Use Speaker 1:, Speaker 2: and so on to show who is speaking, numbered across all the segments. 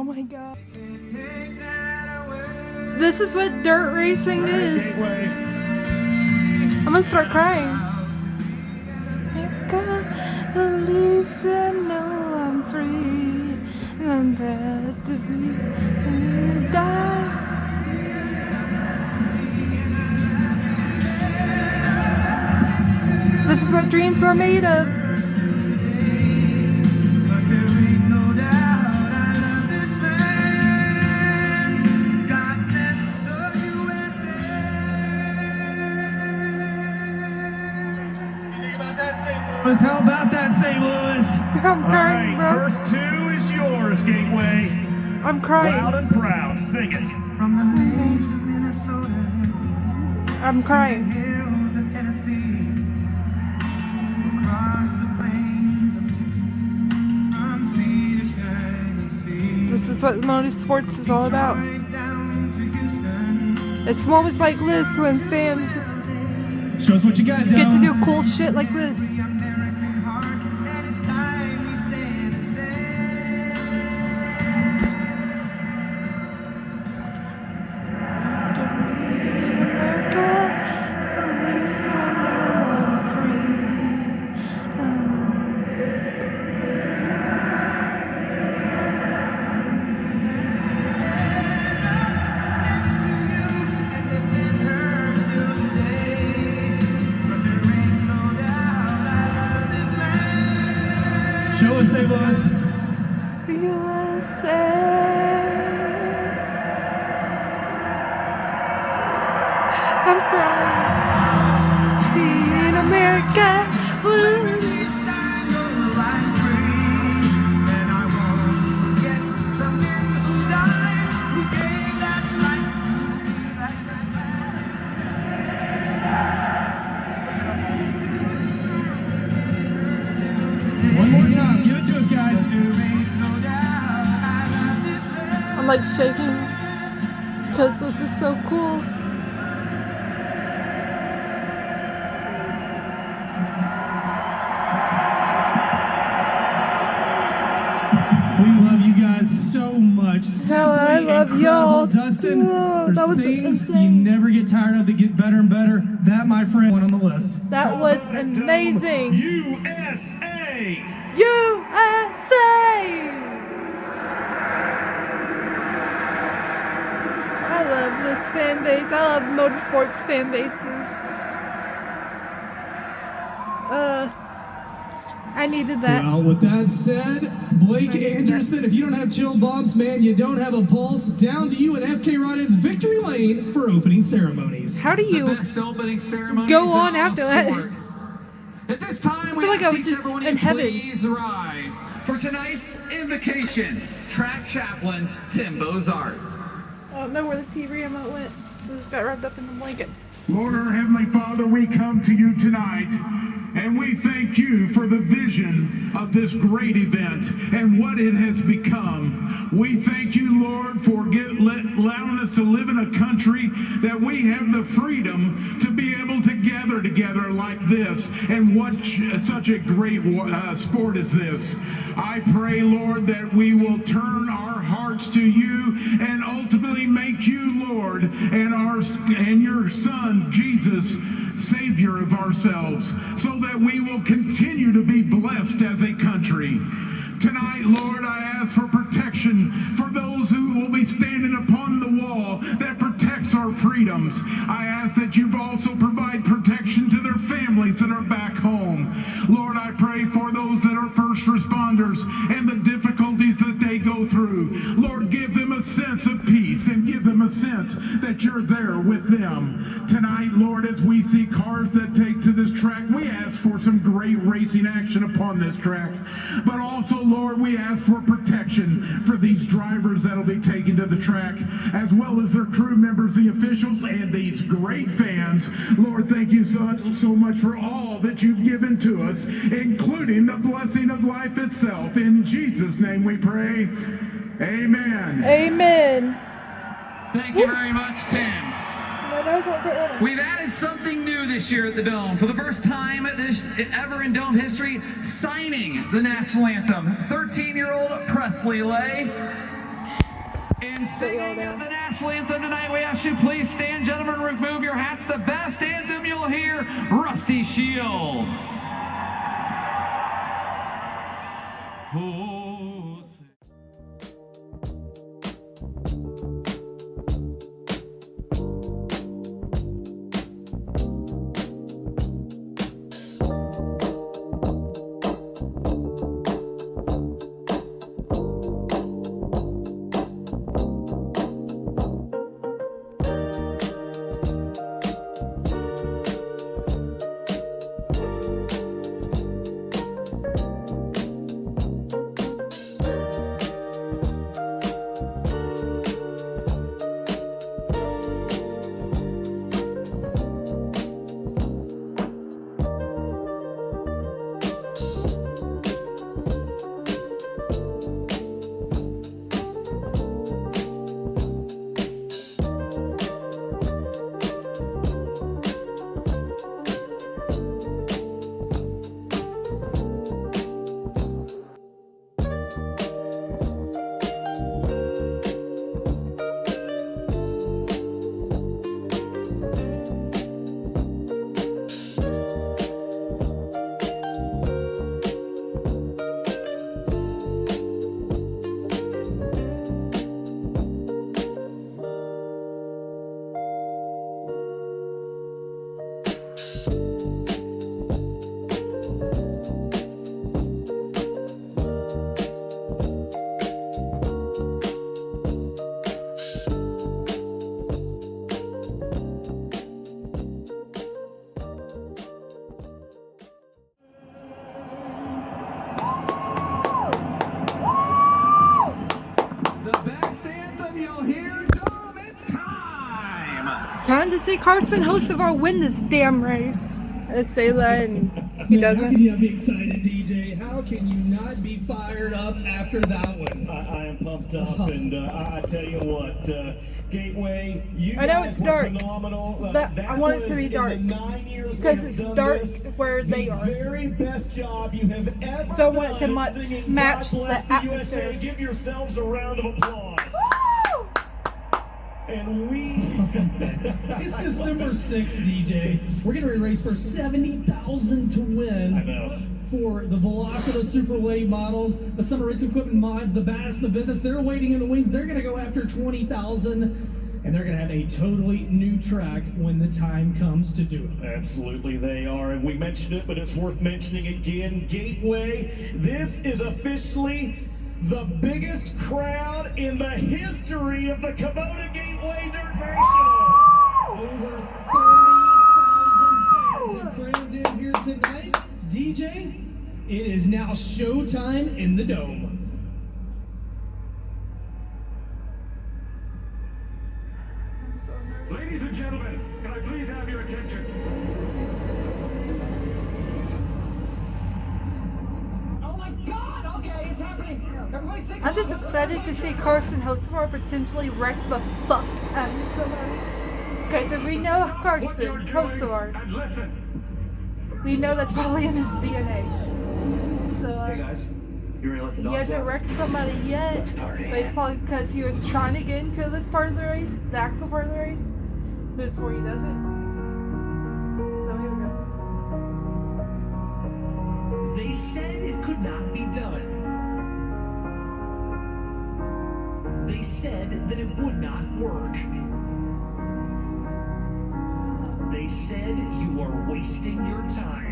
Speaker 1: Oh my god. This is what dirt racing is. I'm gonna start crying. At least I know I'm free. And I'm proud to be and die. This is what dreams are made of.
Speaker 2: How about that, St. Louis?
Speaker 1: I'm crying,
Speaker 2: all right,
Speaker 1: bro.
Speaker 2: First two is yours, Gateway.
Speaker 1: I'm crying.
Speaker 2: Loud and proud. Sing it.
Speaker 3: From the plains of Minnesota,
Speaker 1: I'm crying.
Speaker 3: hills of Tennessee, across the plains of Texas, from sea to shining sea.
Speaker 1: This is what motorsports is all about.
Speaker 3: Right down to Houston,
Speaker 1: It's moments like this when fans
Speaker 2: Show us what you got,
Speaker 1: get to
Speaker 2: Dylan.
Speaker 1: do cool shit like this.
Speaker 3: the American heart, and it's time we stand and say,
Speaker 1: America, at least I know I'm free.
Speaker 3: and defend her still today. 'Cause there ain't no doubt I love this land.
Speaker 2: Show us, St. Louis.
Speaker 1: USA. I'm crying. In America,
Speaker 3: At least I know I'm free, and I won't forget the men who died, who gave that right to me like
Speaker 2: One more time. Give it to us, guys.
Speaker 3: there ain't no doubt I love this land.
Speaker 1: I'm like shaking because this is so cool.
Speaker 2: We love you guys so much.
Speaker 1: Hell, I
Speaker 2: Simply
Speaker 1: love
Speaker 2: incredible.
Speaker 1: y'all.
Speaker 2: Dustin,
Speaker 1: Whoa,
Speaker 2: there's
Speaker 1: that was
Speaker 2: things
Speaker 1: insane.
Speaker 2: you never get tired of. They get better and better. That, my friend, one on the list.
Speaker 1: That was amazing.
Speaker 2: USA.
Speaker 1: USA! I love this fan base. I love motorsports fan bases. I needed that.
Speaker 2: Well, with that said, Blake Anderson, if you don't have chill bumps, man, you don't have a pulse. Down to you and FK Rod-In's Victory Lane for opening ceremonies.
Speaker 1: How do you
Speaker 4: Best opening ceremony
Speaker 1: go on after that?
Speaker 4: At this time, we
Speaker 1: feel like I
Speaker 4: ask
Speaker 1: was
Speaker 4: each
Speaker 1: just
Speaker 4: everyone
Speaker 1: in
Speaker 4: to
Speaker 1: heaven.
Speaker 4: please rise for tonight's invocation. Track chaplain Tim Bozart.
Speaker 1: I don't know where the TV remote went. It just got wrapped up in the blanket.
Speaker 5: Lord, our Heavenly Father, we come to you tonight and we thank you for the vision of this great event and what it has become. We thank you, Lord, for allowing us to live in a country that we have the freedom to be able to gather together like this. And what such a great sport is this. I pray, Lord, that we will turn our hearts to you and ultimately make you, Lord, and your Son, Jesus, Savior of ourselves, so that we will continue to be blessed as a country. Tonight, Lord, I ask for protection for those who will be standing upon the wall that protects our freedoms. I ask that you also provide protection to their families that are back home. Lord, I pray for those that are first responders and the difficulties that they go through. Lord, give them a sense of peace and give them a sense that you're there with them. Tonight, Lord, as we see cars that take to this track, we ask for some great racing action upon this track. But also, Lord, we ask for protection for these drivers that'll be taken to the track, as well as their crew members, the officials, and these great fans. Lord, thank you so much for all that you've given to us, including the blessing of life itself. In Jesus' name we pray. Amen.
Speaker 1: Amen.
Speaker 4: Thank you very much, Tim.
Speaker 1: My nose won't quit running.
Speaker 4: We've added something new this year at the Dome. For the first time ever in Dome history, signing the national anthem. 13-year-old Presley Lay. In
Speaker 1: Sit y'all
Speaker 4: singing
Speaker 1: down.
Speaker 4: the national anthem tonight, we ask you please stand, gentlemen, remove your hats. The best anthem you'll hear, Rusty Shields. Oh, the best anthem you'll hear, Dom, it's time.
Speaker 1: Time to see Carson Hocevar win this damn race. I say that and he
Speaker 2: Man, how
Speaker 1: doesn't.
Speaker 2: can you not be excited, DJ? How can you not be fired up after that one?
Speaker 6: I am pumped up, and I tell you what, Gateway, you
Speaker 1: I know
Speaker 6: guys
Speaker 1: it's
Speaker 6: were
Speaker 1: dark,
Speaker 6: phenomenal.
Speaker 1: but
Speaker 6: That
Speaker 1: I want it to
Speaker 6: was
Speaker 1: be
Speaker 6: in
Speaker 1: dark,
Speaker 6: the 9 years
Speaker 1: because
Speaker 6: we have
Speaker 1: it's
Speaker 6: done
Speaker 1: dark
Speaker 6: this,
Speaker 1: where they
Speaker 6: the
Speaker 1: are.
Speaker 6: very best job you have ever
Speaker 1: So I want it to
Speaker 6: done
Speaker 1: match
Speaker 6: singing
Speaker 1: the
Speaker 6: God Bless the
Speaker 1: atmosphere.
Speaker 6: USA. Give yourselves a round of applause. And we...
Speaker 2: It's December 6th, DJ. We're getting ready to race for $70,000 to win.
Speaker 6: I know.
Speaker 2: For the Velocita Super Late models, the Summer Race Equipment mods, the baddest in the business. They're waiting in the wings. They're going to go after $20,000, and they're going to have a totally new track when the time comes to do it.
Speaker 6: Absolutely they are, and we mentioned it, but it's worth mentioning again. Gateway, this is officially the biggest crowd in the history of the Kubota Gateway Dirt Nationals.
Speaker 2: Over 30,000 fans have crammed in here tonight. DJ, it is now showtime in the Dome.
Speaker 5: Ladies and gentlemen, can I please have your attention?
Speaker 7: Oh my God! Okay, it's happening. Everybody say.
Speaker 1: I'm just excited to see Carson Hocevar potentially wreck the fuck out of somebody. Okay, so we know
Speaker 5: What you're
Speaker 1: Carson
Speaker 5: doing
Speaker 1: Hocevar.
Speaker 5: and listen.
Speaker 1: We know that's probably in his DNA. So,
Speaker 4: Hey guys, you ready to let the
Speaker 1: he
Speaker 4: dogs
Speaker 1: hasn't
Speaker 4: out?
Speaker 1: wrecked somebody yet,
Speaker 4: Let's party.
Speaker 1: but it's probably because he was trying to get into this part of the race, the axle part of the race, before he does it. So here we go.
Speaker 8: They said it could not be done. They said that it would not work. They said you are wasting your time.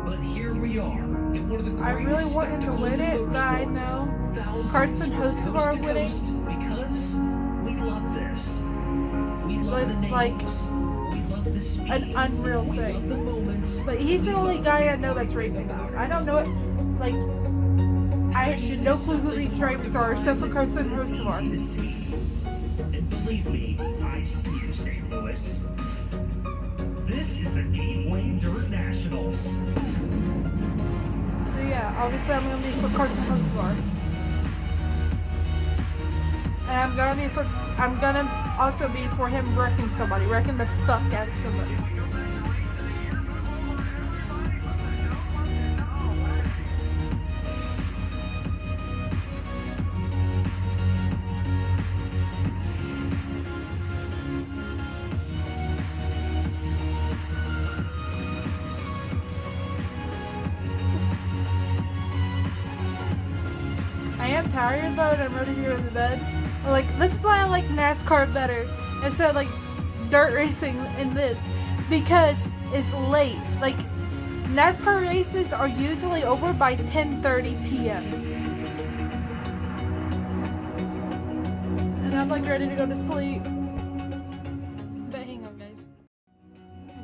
Speaker 8: But here we are, in one of the
Speaker 1: I
Speaker 8: greatest
Speaker 1: really want him to
Speaker 8: spectacles
Speaker 1: win
Speaker 8: in
Speaker 1: it, but I
Speaker 8: motorsports.
Speaker 1: know
Speaker 8: Thousands
Speaker 1: Carson
Speaker 8: from coast
Speaker 1: Hocevar
Speaker 8: to
Speaker 1: winning.
Speaker 8: coast, because we love this. We love
Speaker 1: Was
Speaker 8: the names.
Speaker 1: like
Speaker 8: We love the speed.
Speaker 1: an unreal
Speaker 8: We
Speaker 1: thing.
Speaker 8: love the moments.
Speaker 1: But he's the only guy I know that's racing this. I don't know it. Like, I have no clue who these drivers are except for Carson Hocevar.
Speaker 8: Easy to see. And believe me, I see you, St. Louis. This is the Gateway Dirt Nationals.
Speaker 1: So yeah, obviously I'm gonna be for Carson Hocevar. And I'm gonna also be for him wrecking somebody, wrecking the fuck out of somebody. I am tired though, and I'm ready to go to bed. Like, this is why I like NASCAR better instead of like dirt racing in this, because it's late. Like, NASCAR races are usually over by 10:30 p.m. And I'm like ready to go to sleep. But hang on, guys.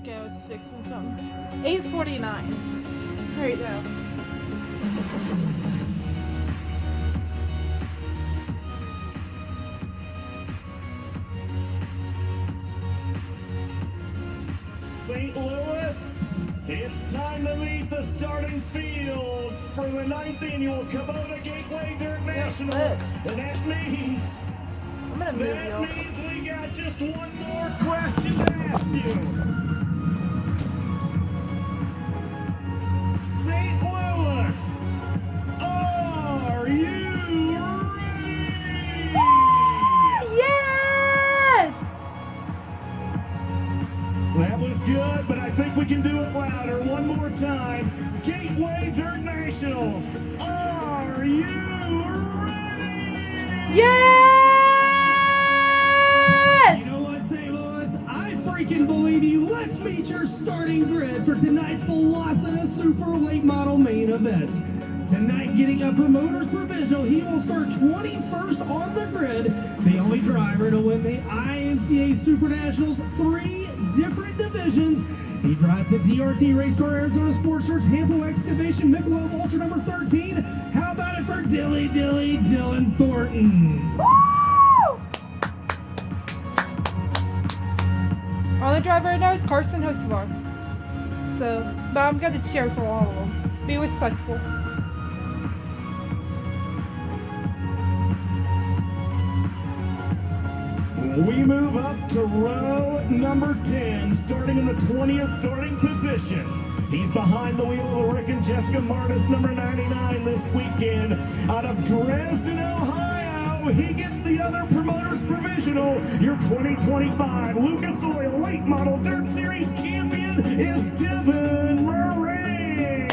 Speaker 1: Okay, I was fixing something. It's 8:49. There you go.
Speaker 6: St. Louis, it's time to meet the starting field for the 9th annual Kubota Gateway Dirt Nationals. And that means
Speaker 1: I'm gonna move you.
Speaker 6: we got just one more question to ask you. St. Louis, are you ready?
Speaker 1: Yes!
Speaker 6: That was good, but I think we can do it louder. One more time. Gateway Dirt Nationals, are you ready?
Speaker 1: Yes!
Speaker 2: You know what, St. Louis? I freaking believe you. Let's meet your starting grid for tonight's Velocita Super Late Model main event. Tonight, getting a promoter's provisional, he will start 21st on the grid, the only driver to win the IMCA Super Nationals 3 different divisions. He drives the DRT Race Car Arizona Sports Shirts Hampo Excavation Michelob Ultra number 13. How about it for Dilly Dylan Thornton?
Speaker 1: Only driver I know is Carson Hocevar. So, but I'm gonna cheer for all of them. Be respectful.
Speaker 6: We move up to row number 10, starting in the 20th starting position. He's behind the wheel of Rick and Jessica Martis, number 99 this weekend. Out of Dresden, Ohio, he gets the other promoter's provisional. Your 2025 Lucas Oil Late Model Dirt Series champion is Devin Murray.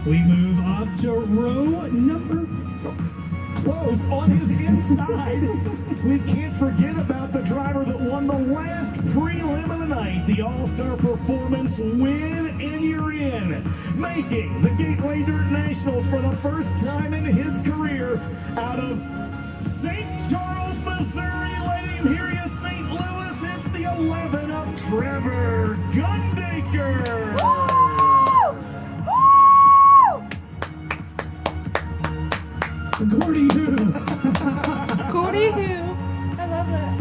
Speaker 2: We move up to row number
Speaker 6: Close on his inside. We can't forget about the driver that won the last prelim of the night, the All-Star Performance win, and you're in. Making the Gateway Dirt Nationals for the first time in his career out of St. Charles, Missouri. Let him hear you, St. Louis. It's the 11 of Trevor Gundaker.
Speaker 2: Gordy Who.
Speaker 1: Gordy Who. I love that.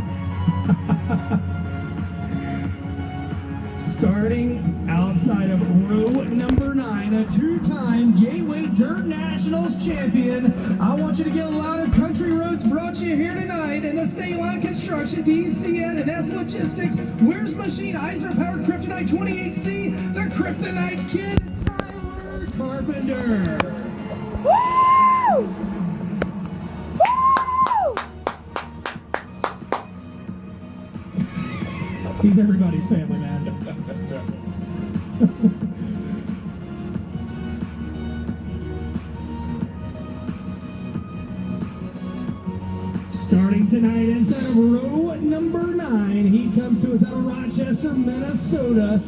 Speaker 2: Starting outside of row number 9, a two-time Gateway Dirt Nationals champion. I want you to get loud of Country Roads brought you here tonight in the State Line Construction, DCN, and S Logistics. Where's Machine Eisner Powered Kryptonite 28C, the Kryptonite Kid, Tyler Carpenter.
Speaker 1: Woo!
Speaker 2: He's everybody's family, man. Starting tonight inside of row number 9, he comes to us out of Rochester, Minnesota.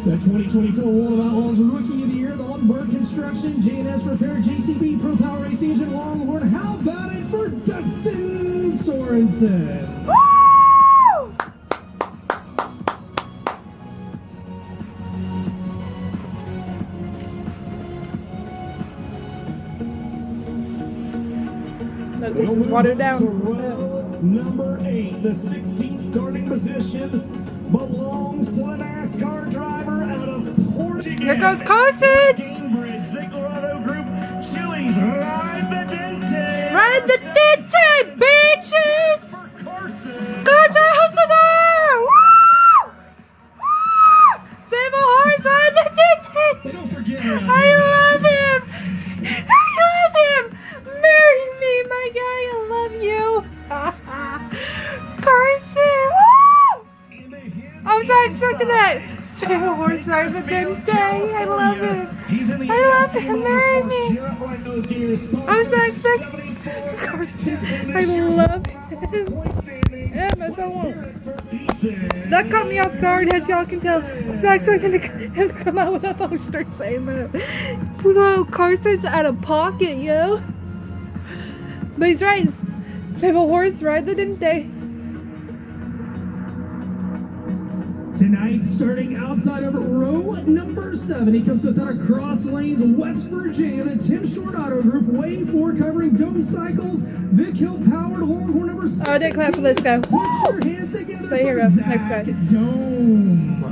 Speaker 2: The 2024 World of Outlaws Rookie of the Year, the Lundberg Construction, J&S Repair, JCB, Pro Power Racing Engine, Longhorn. How about it for Dustin Sorensen?
Speaker 1: Woo! Let this water
Speaker 6: To
Speaker 1: down.
Speaker 6: row number 8, the 16th starting position belongs to the NASCAR driver out of Portugal.
Speaker 1: Here goes Carson!
Speaker 6: Cambridge, Ziegler Auto Group, Chili's Ride the Dente.
Speaker 1: Ride the Dente, bitches!
Speaker 6: For Carson.
Speaker 1: Carson Hocevar! Woo! Woo! Save a horse, ride the Dente!
Speaker 2: They don't forget around
Speaker 1: I
Speaker 2: here.
Speaker 1: love him! I love him! Marry me, my guy! I love you. Carson! Woo! I'm so expecting that. Sable Horse Ride the Dente. I love it. I love him. Marry me. I'm so expecting Carson. I love him. Yeah, my phone won't. That caught me off guard, as y'all can tell. I was not expecting him to come out with a poster saying that. Whoa, Carson's out of pocket, yo. But he's right. Sable Horse Ride the Dente.
Speaker 2: Tonight, starting outside of row number 7, he comes to us out of Cross Lanes, West Virginia. The Tim Short Auto Group, Wave 4, covering Dome Cycles, Vic Hill Powered, Longhorn number 6.
Speaker 1: Oh, I didn't clap for this guy.
Speaker 2: Put your hands together
Speaker 1: But here
Speaker 2: for
Speaker 1: we go. Next
Speaker 2: Zach
Speaker 1: guy.
Speaker 2: Dome.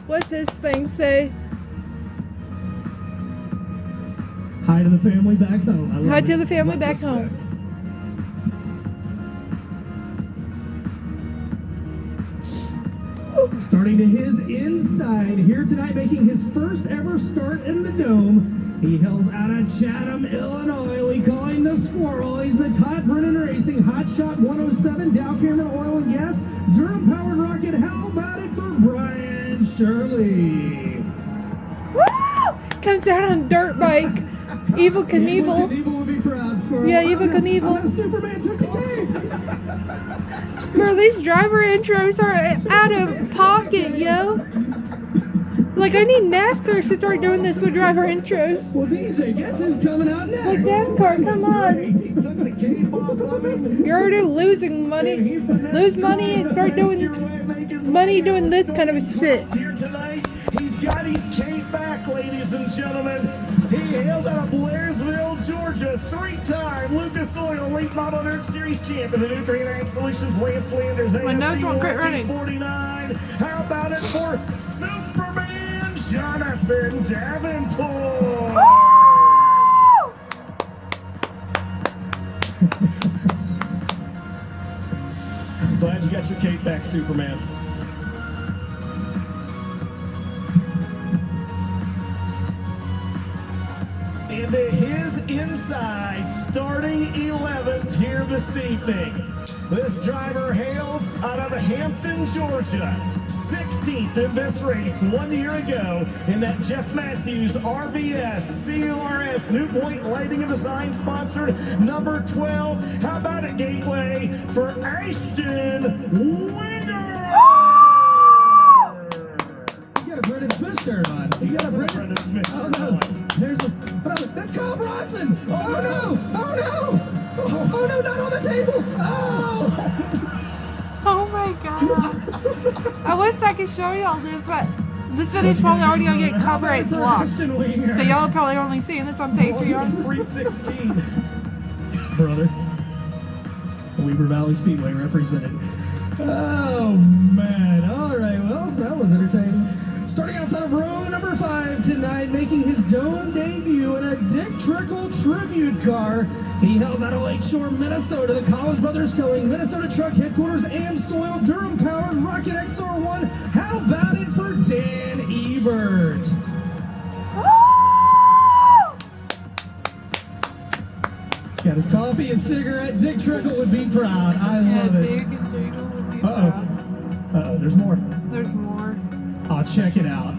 Speaker 1: What's this thing say?
Speaker 2: Hi to the family back home. I love
Speaker 1: Hi to
Speaker 2: it.
Speaker 1: the family
Speaker 2: Much
Speaker 1: back
Speaker 2: respect.
Speaker 1: home.
Speaker 2: Starting to his inside here tonight, making his first ever start in the Dome. He hails out of Chatham, Illinois. We call him the Squirrel. He's the Todd Brennan Racing Hot Shot 107 Dow Cameron Oil and Gas Durham Powered Rocket. How about it for Brian Shirley?
Speaker 1: Woo! Comes out on a dirt bike. Evil Knievel.
Speaker 2: Knievel would be proud, Squirrel.
Speaker 1: Yeah, Evil
Speaker 2: I know
Speaker 1: Knievel.
Speaker 2: Superman took the cake.
Speaker 1: Bro, these driver intros are out of pocket, yo. Like, I need NASCAR to start doing this with driver intros.
Speaker 2: Well, DJ, guess who's coming out next?
Speaker 1: Like NASCAR, come on.
Speaker 2: He took the cape off of him.
Speaker 1: You're already losing money. Lose money and start doing money doing this kind of shit.
Speaker 6: Here tonight, he's got his cape back, ladies and gentlemen. He hails out of Blairsville, Georgia, 3-time Lucas Oil Late Model Nerd Series champion, the Nutrient Ag Solutions Lance Landers.
Speaker 1: My nose won't quit running.
Speaker 6: 49. How about it for Superman Jonathan Davenport? Glad you got your cape back, Superman. And to his inside, starting 11th here this evening. This driver hails out of Hampton, Georgia. 16th in this race 1 year ago in that Jeff Matthews RVS CRS New Point Lighting and Design sponsored number 12. How about it, Gateway, for Ashton Winger?
Speaker 2: You got a Brendan Smith shirt on. You got a Brendan
Speaker 6: Smith
Speaker 2: Oh
Speaker 6: shirt
Speaker 2: no!
Speaker 6: on.
Speaker 2: There's a. That's Kyle Bronson. Oh no! Oh no! Oh no! Not on the table! Oh!
Speaker 1: Oh my god. I wish I could show y'all this, but this video's probably already gonna get copyright blocked. So y'all are probably only seeing this on Patreon.
Speaker 6: 316.
Speaker 2: Brother. Weber Valley Speedway represented. Oh man! All right. Well, that was entertaining. Starting outside of row number 5 tonight, making his Dome debut in a Dick Trickle tribute car. He hails out of Lakeshore, Minnesota, the College Brothers Towing, Minnesota Truck Headquarters, AmSoil, Durham Powered, Rocket XR1. How about it for Dan Ebert? Got his coffee, his cigarette. Dick Trickle would be proud. I love it. Uh-oh, there's more.
Speaker 1: There's more.
Speaker 2: I'll check it out.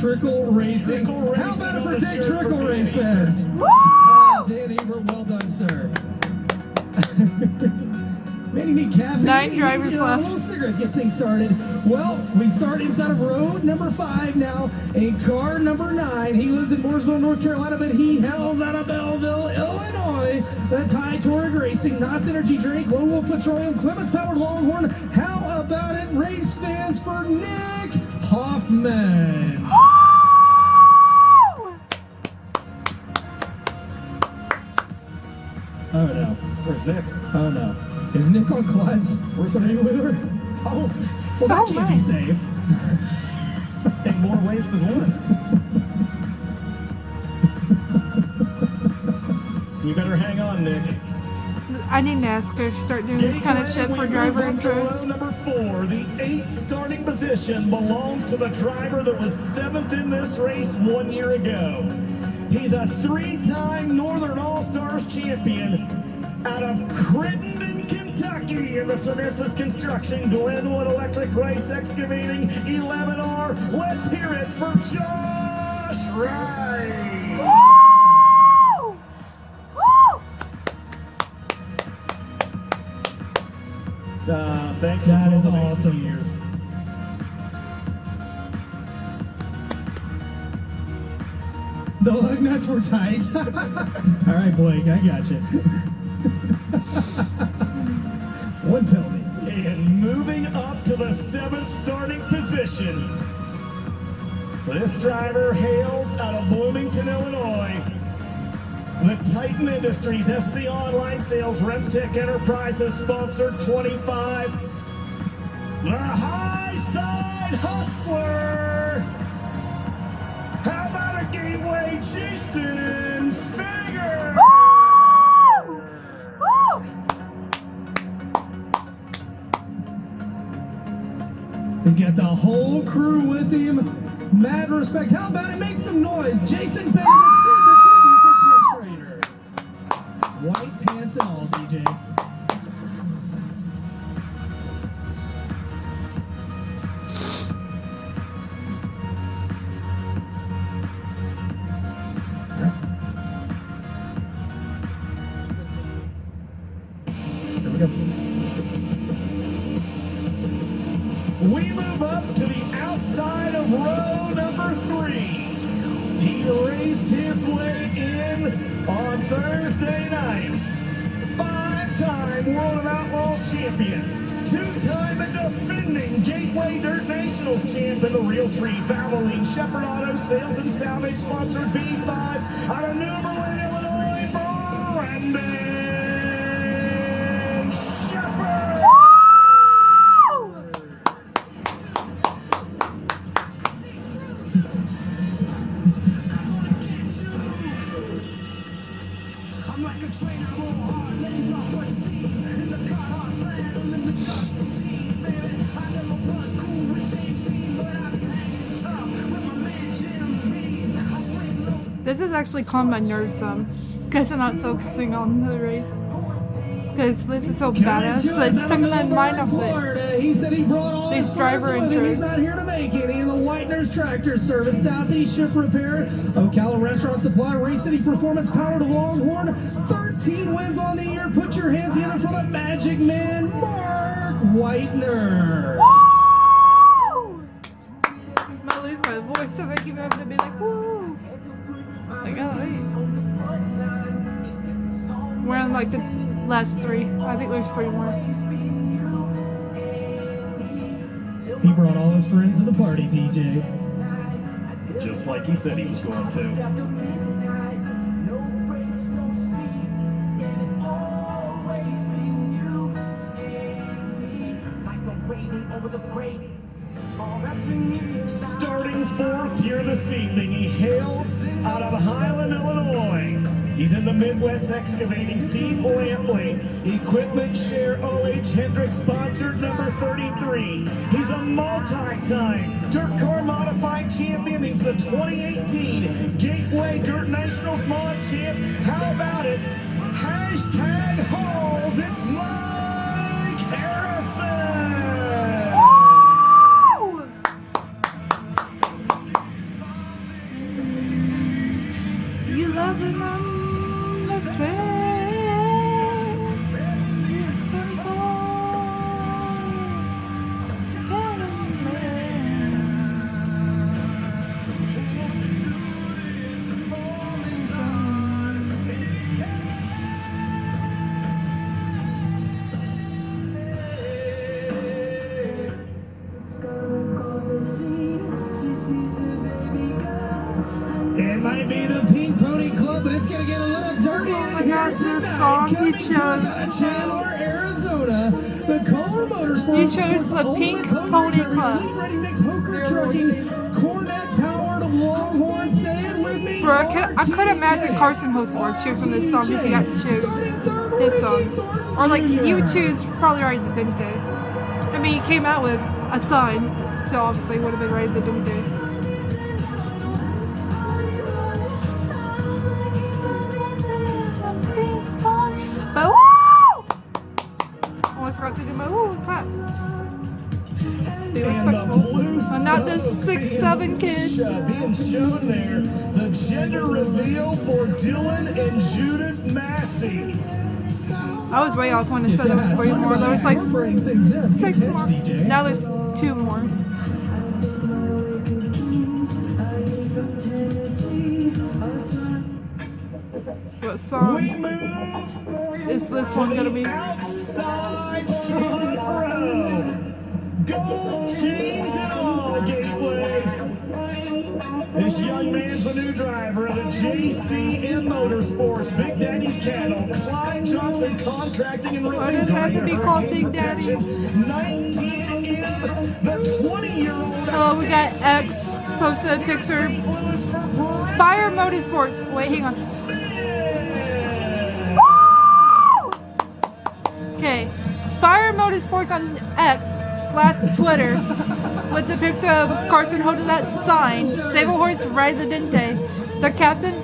Speaker 2: Trickle Racing.
Speaker 6: Trickle
Speaker 2: How
Speaker 6: Racing
Speaker 2: about it
Speaker 6: on
Speaker 2: for
Speaker 6: the
Speaker 2: Dick
Speaker 6: shirt
Speaker 2: Trickle
Speaker 6: for
Speaker 2: race
Speaker 6: Dan
Speaker 2: fans?
Speaker 1: Woo!
Speaker 2: Dan Ebert, well done, sir. Man, you need caffeine.
Speaker 1: 9 drivers
Speaker 2: You know,
Speaker 1: left.
Speaker 2: A little cigarette to get things started. Well, we start inside of row number 5 now. In car number 9. He lives in Mooresville, North Carolina, but he hails out of Belleville, Illinois. The Ty Torg Racing, NOS Energy Drink, Lone Wolf Petroleum, Clements Powered Longhorn. How about it, race fans, for Nick Hoffman? Oh no.
Speaker 6: Where's Nick?
Speaker 2: Oh no. Is Nick on Clyde's?
Speaker 6: Where's the
Speaker 2: Ring Wheeler?
Speaker 6: Oh,
Speaker 2: Well, that
Speaker 1: Oh,
Speaker 2: can't be
Speaker 1: my.
Speaker 2: safe.
Speaker 6: in more ways than one. You better hang on, Nick.
Speaker 1: I need NASCAR to start doing this kind of shit for driver intros.
Speaker 6: Number 4, the 8th starting position belongs to the driver that was 7th in this race 1 year ago. He's a 3-time Northern All-Stars champion out of Crittenden, Kentucky, in the Sonissus Construction Glenwood Electric Race Excavating 11R. Let's hear it for Josh Wright.
Speaker 1: Woo! Woo!
Speaker 6: Thanks for
Speaker 2: That is
Speaker 6: 12
Speaker 2: awesome.
Speaker 6: years.
Speaker 2: The lug nuts were tight. All right, Blake, I got you. One penalty.
Speaker 6: And moving up to the 7th starting position, this driver hails out of Bloomington, Illinois. The Titan Industries SC Online Sales Remtech Enterprises sponsored 25. The High Side Hustler. How about a Gateway Jason Fager?
Speaker 1: Woo! Woo!
Speaker 2: He's got the whole crew with him. Mad respect. How about it? Make some noise. Jason Fager, the tribute to Pin Trader. White pants and all, DJ. Here we go.
Speaker 6: We move up to the outside of row number 3. He raced his way in on Thursday night. 5-time World of Outlaws champion. 2-time defending Gateway Dirt Nationals champ in the Realtree, Valvoline, Shepherd Auto Sales and Salvage sponsored B5 out of New Berlin, Illinois, Brandon Shepherd.
Speaker 3: I'm like a trainer, roll hard, letting off much steam. In the car, hard flat, I'm in the dusty jeans, baby. I never was cool with James Dean, but I be hanging tough with my man Jim Reed. I swing low.
Speaker 1: This is actually calmed my nerves some because I'm not focusing on the race. Because this is so badass, so it's taking my mind off it.
Speaker 2: Florida. He said he brought all
Speaker 1: These
Speaker 2: his
Speaker 1: driver
Speaker 2: friends with him. He's
Speaker 1: interests.
Speaker 2: not here to make any. In the Whitener's Tractor Service, Southeast Ship Repair, Ocala Restaurant Supply, Race City Performance, Powered Longhorn. 13 wins on the year. Put your hands together for the Magic Man, Mark Whitener.
Speaker 1: Woo! I might lose my voice if I keep having to be like, woo! Like, we're on like the last 3. I think there's 3 more.
Speaker 2: He brought all his friends to the party, DJ.
Speaker 6: Just like he said he was going to. Starting 4th here this evening, he hails out of Highland, Illinois. He's in the Midwest Excavating Steve Lampley, Equipment Share OH Hendricks sponsored number 33. He's a multi-time Dirt Car Modified champion. He's the 2018 Gateway Dirt Nationals Mod champ. How about it? Hashtag Halls, it's Mike Harrison!
Speaker 1: You love it on the sweat. It's simple.
Speaker 2: It might be the Pink Pony Club, but it's gonna get a little dirty
Speaker 1: Oh my
Speaker 2: in
Speaker 1: God,
Speaker 2: here
Speaker 1: this
Speaker 2: tonight.
Speaker 1: song he
Speaker 2: Coming to us
Speaker 1: chose.
Speaker 2: out of Chandler, Arizona, the Kohler Motorsports.
Speaker 1: He chose the Pink Pony Club.
Speaker 2: Ready Mix Hoker Trucking, Cornet Powered Longhorn. Say it with me.
Speaker 1: Bro, I could imagine Carson Hosford choosing this song if he got to choose his song. Or like you choose probably Ride the Dente. I mean, he came out with a son, so obviously it would have been Ride the Dente. not this 6'7" kid.
Speaker 6: Being shown there, the gender reveal for Dylan and Judith Massey.
Speaker 1: I was way off when it said there was 3 more. There was like 6 more. Now there's 2 more. What song is this one gonna be?
Speaker 6: Outside front row. Gold chains and all, Gateway. This young man's the new driver of the JCM Motorsports, Big Daddy's Cattle, Clyde Johnson Contracting and
Speaker 1: Why does it have to be called Big Daddy's?
Speaker 6: 19M, the 20-year-old.
Speaker 1: Oh, we got X posted a picture. Spire Motorsports. Wait, hang on. Okay, Spire Motorsports on X/Twitter with the picture of Carson holding that sign, Sable Horse Ride the Dente. The caption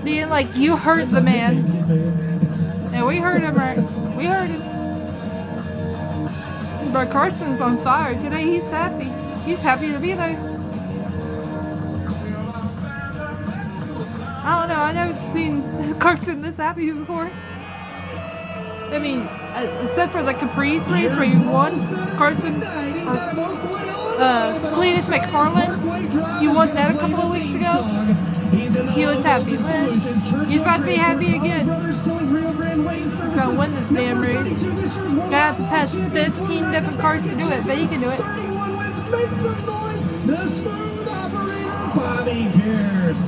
Speaker 1: being like, "You heard the man." And we heard him, right? We heard him. But Carson's on fire today. He's happy. He's happy to be there. I don't know. I've never seen Carson this happy before. I mean, except for the Caprice race where you won, Carson, Cletus McFarland, you won that a couple of weeks ago. He was happy. He's about to be happy again. He's gonna win this damn race. Gonna have to pass 15 different cars to do it, but he can do it.
Speaker 2: Make some noise. The smooth operator, Bobby Pierce.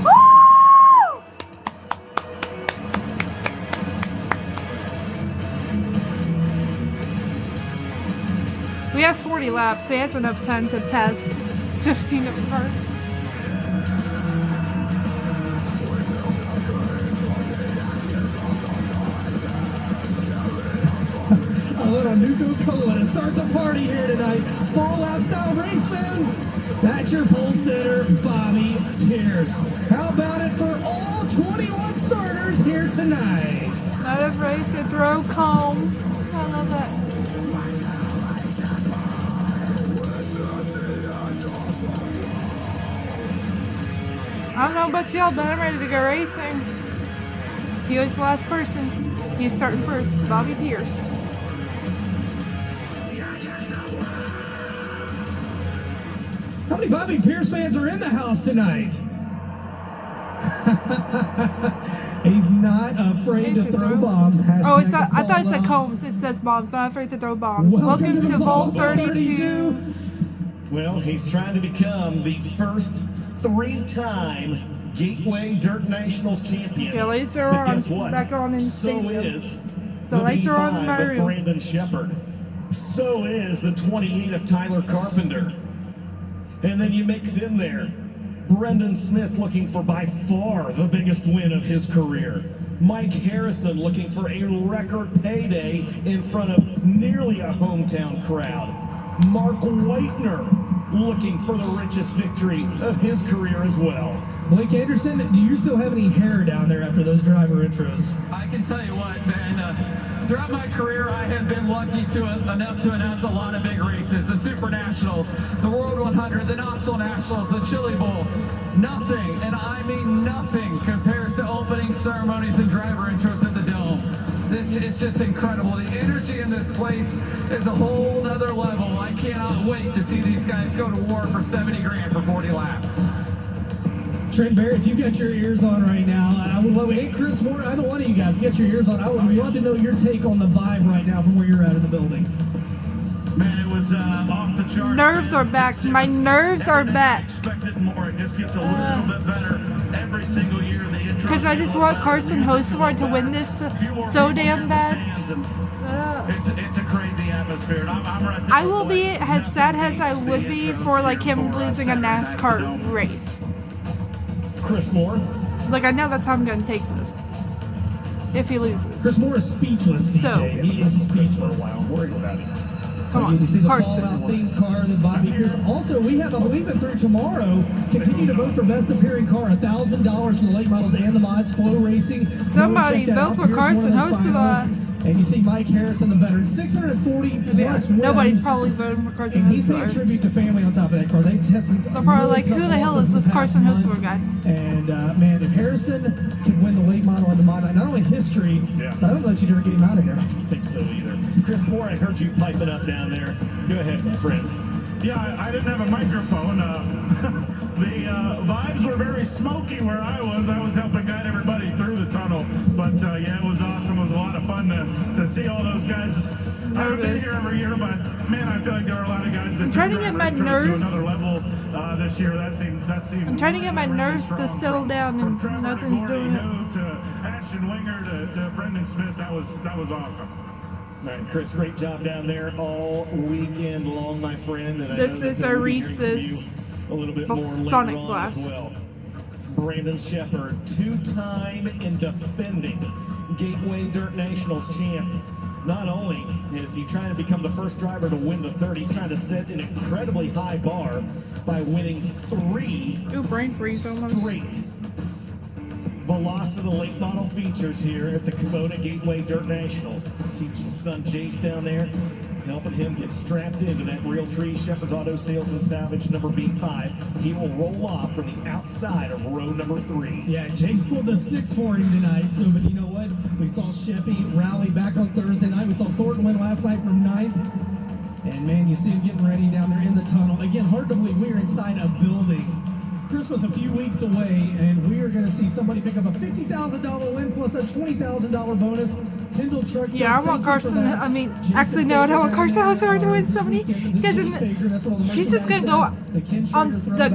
Speaker 1: We have 40 laps, so he has enough time to pass 15 different cars.
Speaker 2: A little Nuka-Cola to start the party here tonight. Fallout style race fans. That's your pole sitter, Bobby Pierce. How about it for all 21 starters here tonight?
Speaker 1: Not afraid to throw combs. I love that. I don't know about y'all, but I'm ready to go racing. He was the last person. He's starting first, Bobby Pierce.
Speaker 2: How many Bobby Pierce fans are in the house tonight? He's not afraid to throw bombs.
Speaker 1: Oh, it's not, I thought it said combs. It says bombs. Not afraid to throw bombs. Welcome to Vault 32.
Speaker 6: Well, he's trying to become the first 3-time Gateway Dirt Nationals champion.
Speaker 1: Okay, lights are
Speaker 6: But
Speaker 1: on.
Speaker 6: guess what?
Speaker 1: Back on in the
Speaker 6: So
Speaker 1: stadium.
Speaker 6: is
Speaker 1: So
Speaker 6: the
Speaker 1: lights are on in
Speaker 6: B5
Speaker 1: my
Speaker 6: of
Speaker 1: room.
Speaker 6: Brandon Shepard. So is the 28 of Tyler Carpenter. And then you mix in there Brendan Smith looking for by far the biggest win of his career. Mike Harrison looking for a record payday in front of nearly a hometown crowd. Mark Whitener looking for the richest victory of his career as well.
Speaker 2: Blake Anderson, do you still have any hair down there after those driver intros?
Speaker 4: I can tell you what, man. Throughout my career, I have been lucky enough to announce a lot of big races. The Super Nationals, the World 100, the Knoxville Nationals, the Chili Bowl. Nothing, and I mean nothing, compares to opening ceremonies and driver intros at the Dome. It's just incredible. The energy in this place is a whole nother level. I cannot wait to see these guys go to war for 70 grand for 40 laps.
Speaker 2: Trent Barrett, if you've got your ears on right now, I would love, hey Chris Moore, either one of you guys, if you got your ears on, I would love to know your take on the vibe right now from where you're at in the building.
Speaker 5: Man, it was off the charts.
Speaker 1: Nerves are back. My nerves are back.
Speaker 5: Expected more. It just gets a little bit better every single year. The intro.
Speaker 1: Because I just want Carson Hocevar to win this so damn bad.
Speaker 5: It's a crazy atmosphere. And I'm right there.
Speaker 1: I will be as sad as I would be for like him losing a NASCAR race.
Speaker 6: Chris Moore.
Speaker 1: Like I know that's how I'm gonna take this. If he loses.
Speaker 2: Chris Moore is speechless, DJ.
Speaker 1: So.
Speaker 2: He is speechless.
Speaker 6: I'm worried about it.
Speaker 1: Come
Speaker 2: You can see
Speaker 1: on,
Speaker 2: the
Speaker 1: Carson.
Speaker 2: Fallout themed car that Bobby Pierce. Also, we have, I believe that through tomorrow, continue to vote for best appearing car, $1,000 for the late models and the mods, Flow Racing.
Speaker 1: Somebody
Speaker 2: Go check that
Speaker 1: vote
Speaker 2: out.
Speaker 1: for
Speaker 2: Here's one of
Speaker 1: Carson
Speaker 2: those
Speaker 1: Hocevar.
Speaker 2: finalists. And you see Mike Harrison, the veteran, 640 plus wins.
Speaker 1: Nobody's probably voting for Carson
Speaker 2: And he's paying
Speaker 1: Hocevar.
Speaker 2: tribute to family on top of that car. They've tested.
Speaker 1: They're probably like, who the hell is this Carson Hocevar guy?
Speaker 2: And man, if Harrison can win the late model on the Mod 9, not only history, but I don't know if you'd ever get him out of here.
Speaker 6: I don't think so either. Chris Moore, I heard you piping up down there. Go ahead, my friend.
Speaker 9: Yeah, I didn't have a microphone. The vibes were very smoky where I was. I was helping guide everybody through the tunnel. But yeah, it was awesome. It was a lot of fun to see all those guys. I've been here every year, but man, I feel like there are a lot of guys that
Speaker 1: I'm trying to get my
Speaker 9: to
Speaker 1: nerves.
Speaker 9: another level this year. That seemed
Speaker 1: I'm trying to get my nerves to settle down, and
Speaker 9: from
Speaker 1: nothing's doing it.
Speaker 9: to Ashton Winger to Brendan Smith. That was awesome.
Speaker 6: All right, Chris, great job down there all weekend long, my friend. And I
Speaker 1: This
Speaker 6: know
Speaker 1: is
Speaker 6: that
Speaker 1: our
Speaker 6: we'll be hearing from
Speaker 1: Reese's
Speaker 6: you a little bit more later
Speaker 1: Sonic
Speaker 6: on
Speaker 1: Blast.
Speaker 6: as well. Brandon Shepard, two-time and defending Gateway Dirt Nationals champ. Not only is he trying to become the first driver to win the 30, he's trying to set an incredibly high bar by winning 3
Speaker 1: Ooh, brain freeze almost.
Speaker 6: straight Velocity late model features here at the Kubota Gateway Dirt Nationals. See his son Jace down there, helping him get strapped into that Realtree Shepherd's Auto Sales and Salvage number B5. He will roll off from the outside of row number 3.
Speaker 2: Yeah, Jace pulled the 6 for him tonight. So, but you know what? We saw Sheppy rally back on Thursday night. We saw Thornton win last night from 9th. And man, you see him getting ready down there in the tunnel. Again, hard to believe we're inside a building. Christmas a few weeks away, and we are going to see somebody pick up a $50,000 win plus a $20,000 bonus. Tyndall Truck.
Speaker 1: Yeah, I want Carson. I mean, actually, no, I don't want Carson Hocevar to win so many because he's just gonna go on the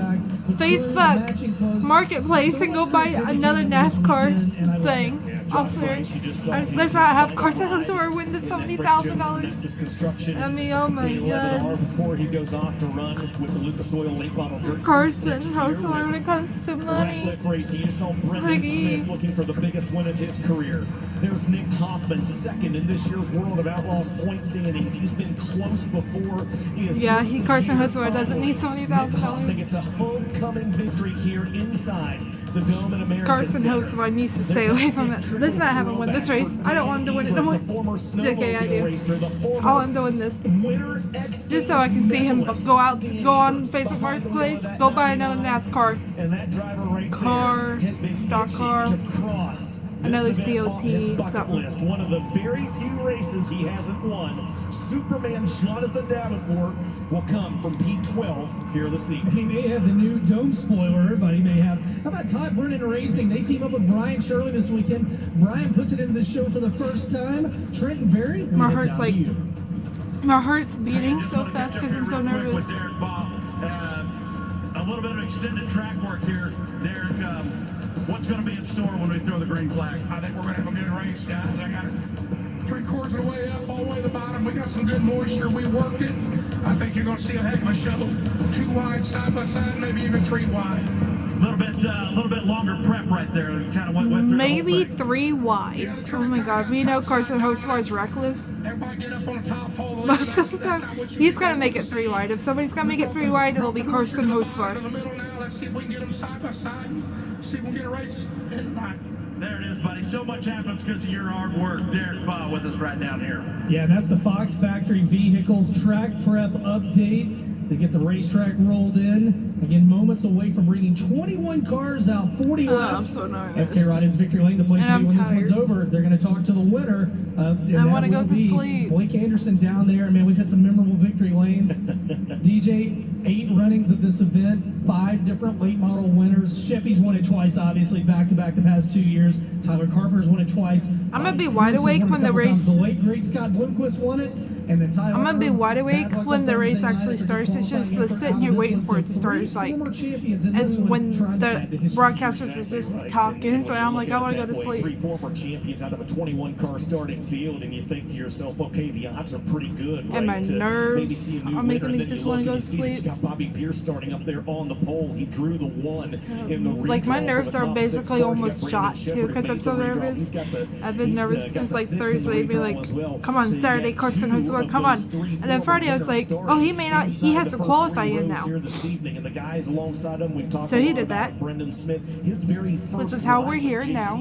Speaker 1: Facebook Marketplace and go buy another NASCAR thing off there. Let's not have Carson Hocevar win the $70,000. I mean, oh my god.
Speaker 6: Before he goes off to run with the Lucas Oil late model dirt.
Speaker 1: Carson Hocevar when it comes to money.
Speaker 6: Ratcliffe Racing, you saw Brendan Smith looking for the biggest win of his career. There's Nick Hoffman, second in this year's World of Outlaws point standings. He's been close before.
Speaker 1: Carson Hocevar doesn't need
Speaker 6: Nick Hoffman
Speaker 1: $70,000.
Speaker 6: gets a homecoming victory here inside the Dome in America.
Speaker 1: Carson Hocevar needs to stay away from it. Let's not have him win this race. I don't want him to win it no more. Okay, I do. All I'm doing this just so I can see him go on Facebook Marketplace, go buy another NASCAR car, stock car, another COT, something.
Speaker 6: One of the very few races he hasn't won. Superman Jonathan Davenport will come from P12 here this evening.
Speaker 2: He may have the new dome spoiler, everybody may have. How about Todd Brennan Racing? They team up with Brian Shirley this weekend. Brian puts it into the show for the first time. Trenton Berry.
Speaker 1: My heart's like, my heart's beating so fast because I'm so nervous.
Speaker 9: With Derek Bob, a little bit of extended track work here. Derek, what's going to be in store when we throw the green flag? I think we're going to have a good race, guys. I got it.
Speaker 10: 3/4 of the way up, all the way to the bottom. We got some good moisture. We worked it. I think you're going to see a heck of a show. 2 wide, side by side, maybe even 3 wide.
Speaker 9: A little bit longer prep right there. Kind of went through
Speaker 1: Maybe 3 wide. Oh my god, we know Carson Hocevar is reckless.
Speaker 10: Everybody get up on the top, follow
Speaker 1: Most of the time, he's gonna make it 3 wide. If somebody's gonna make it 3 wide, it'll be Carson
Speaker 10: in the
Speaker 1: Hocevar.
Speaker 10: middle now. Let's see if we can get them side by side. See if we can get a race in line.
Speaker 9: There it is, buddy. So much happens because of your hard work. Derek Baugh with us right down here.
Speaker 2: Yeah, and that's the Fox Factory Vehicles track prep update. They get the racetrack rolled in. Again, moments away from bringing 21 cars out, 40 laps.
Speaker 1: I'm so nervous.
Speaker 2: FK Ride-Ins Victory Lane, the place
Speaker 1: And
Speaker 2: to
Speaker 1: I'm
Speaker 2: be when this
Speaker 1: tired.
Speaker 2: one's over. They're going to talk to the winner.
Speaker 1: I want to go to sleep.
Speaker 2: Blake Anderson down there. Man, we've had some memorable victory lanes. DJ, 8 runnings of this event, 5 different late model winners. Sheppy's won it twice, obviously, back-to-back the past 2 years. Tyler Carpenter's won it twice.
Speaker 1: I'm gonna be wide awake when the race.
Speaker 2: The late great Scott Bloomquist won it, and then Tyler.
Speaker 1: I'm gonna be wide awake when the race actually starts. It's just sitting here waiting for it to start. It's like, and when the broadcasters are just talking, so I'm like, I want to go to
Speaker 6: 3
Speaker 1: sleep.
Speaker 6: former champions out of a 21-car starting field, and you think to yourself, okay, the odds are pretty good.
Speaker 1: And my
Speaker 6: right, to maybe
Speaker 1: nerves
Speaker 6: see a new
Speaker 1: are making
Speaker 6: winner,
Speaker 1: me
Speaker 6: and then
Speaker 1: just
Speaker 6: you
Speaker 1: want to
Speaker 6: look
Speaker 1: go
Speaker 6: and
Speaker 1: to
Speaker 6: you see that
Speaker 1: sleep.
Speaker 6: you got Bobby Pierce starting up there on the pole. He drew the 1 in the
Speaker 1: Like my
Speaker 6: redraw
Speaker 1: nerves
Speaker 6: for the
Speaker 1: are
Speaker 6: top 6
Speaker 1: basically
Speaker 6: cars. You got
Speaker 1: almost
Speaker 6: Brandon
Speaker 1: shot too
Speaker 6: Shepard
Speaker 1: because I'm
Speaker 6: made
Speaker 1: so
Speaker 6: the redraw.
Speaker 1: nervous.
Speaker 6: He's got the
Speaker 1: I've been nervous since like Thursday. Be like, come on, Saturday, Carson Hocevar, come on. And then Friday, I was like, oh, he may not. He has to qualify in now. So he did that. Which is how we're here now.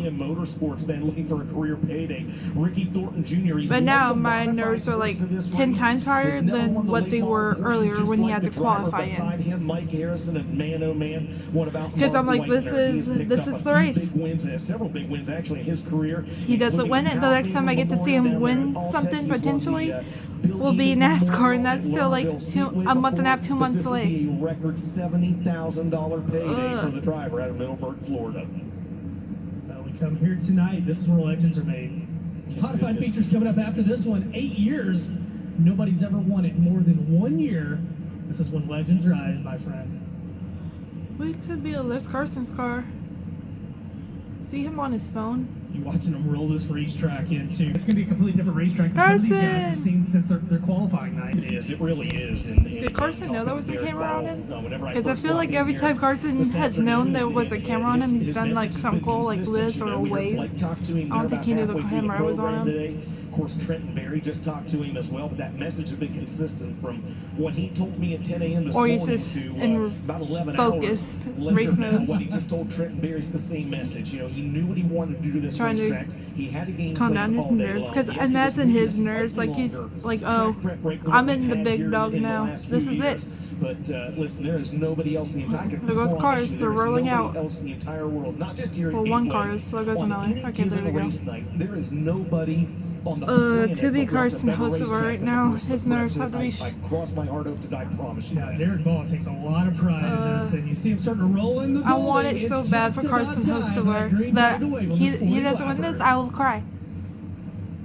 Speaker 1: But now my nerves are like 10 times higher than what they were earlier when he had to qualify in. Because I'm like, this is the race. He doesn't win it. The next time I get to see him win something potentially will be NASCAR, and that's still like a month and a half, 2 months away.
Speaker 6: Record $70,000 payday for the driver out of Middleburg, Florida.
Speaker 2: We come here tonight. This is where legends are made. Modified features coming up after this one. 8 years. Nobody's ever won it more than 1 year. This is when legends rise, my friend.
Speaker 1: We could be a Les Carson's car. See him on his phone.
Speaker 2: You watching them roll this racetrack into. It's going to be a completely different racetrack than some of these guys have seen since their qualifying night.
Speaker 6: It is. It really is. And
Speaker 1: did Carson know there was a camera on him? Because I feel like every time Carson has known there was a camera on him, he's done like something cool like this or a wave. I don't think he knew the camera was on him.
Speaker 6: Of course, Trenton Berry just talked to him as well, but that message has been consistent from what he told me at 10 a.m. this morning to about 11
Speaker 1: focused
Speaker 6: hours later
Speaker 1: race
Speaker 6: now.
Speaker 1: mode.
Speaker 6: What he just told Trenton Berry is the same message. You know, he knew what he wanted to do to this racetrack. He had a game
Speaker 1: calm down his nerves, because imagine his nerves, like he's like, oh, I'm in the big dog now. This is it.
Speaker 6: But listen, there is nobody else in the entire
Speaker 1: There goes cars, they're rolling out.
Speaker 6: else in the entire world, not just here
Speaker 1: Well,
Speaker 6: at
Speaker 1: one
Speaker 6: Gateway.
Speaker 1: car is, there goes
Speaker 6: On
Speaker 1: another.
Speaker 6: any
Speaker 1: Okay, there
Speaker 6: given
Speaker 1: we go.
Speaker 6: race night, there is nobody on the planet
Speaker 1: To be
Speaker 6: that runs a
Speaker 1: Carson
Speaker 6: better
Speaker 1: Hocevar
Speaker 6: racetrack
Speaker 1: right
Speaker 6: than
Speaker 1: now,
Speaker 6: the person
Speaker 1: his
Speaker 6: that
Speaker 1: nerves
Speaker 6: runs
Speaker 1: have to
Speaker 6: it.
Speaker 1: be.
Speaker 6: I cross my heart open to die, I promise you.
Speaker 2: Yeah, Derek Ball takes a lot of pride in this, and you see him starting to roll in the
Speaker 1: I want
Speaker 2: building.
Speaker 1: it so
Speaker 2: It's
Speaker 1: bad
Speaker 2: just
Speaker 1: for
Speaker 2: about
Speaker 1: Carson
Speaker 2: time
Speaker 1: Hocevar that he doesn't win this, I will cry.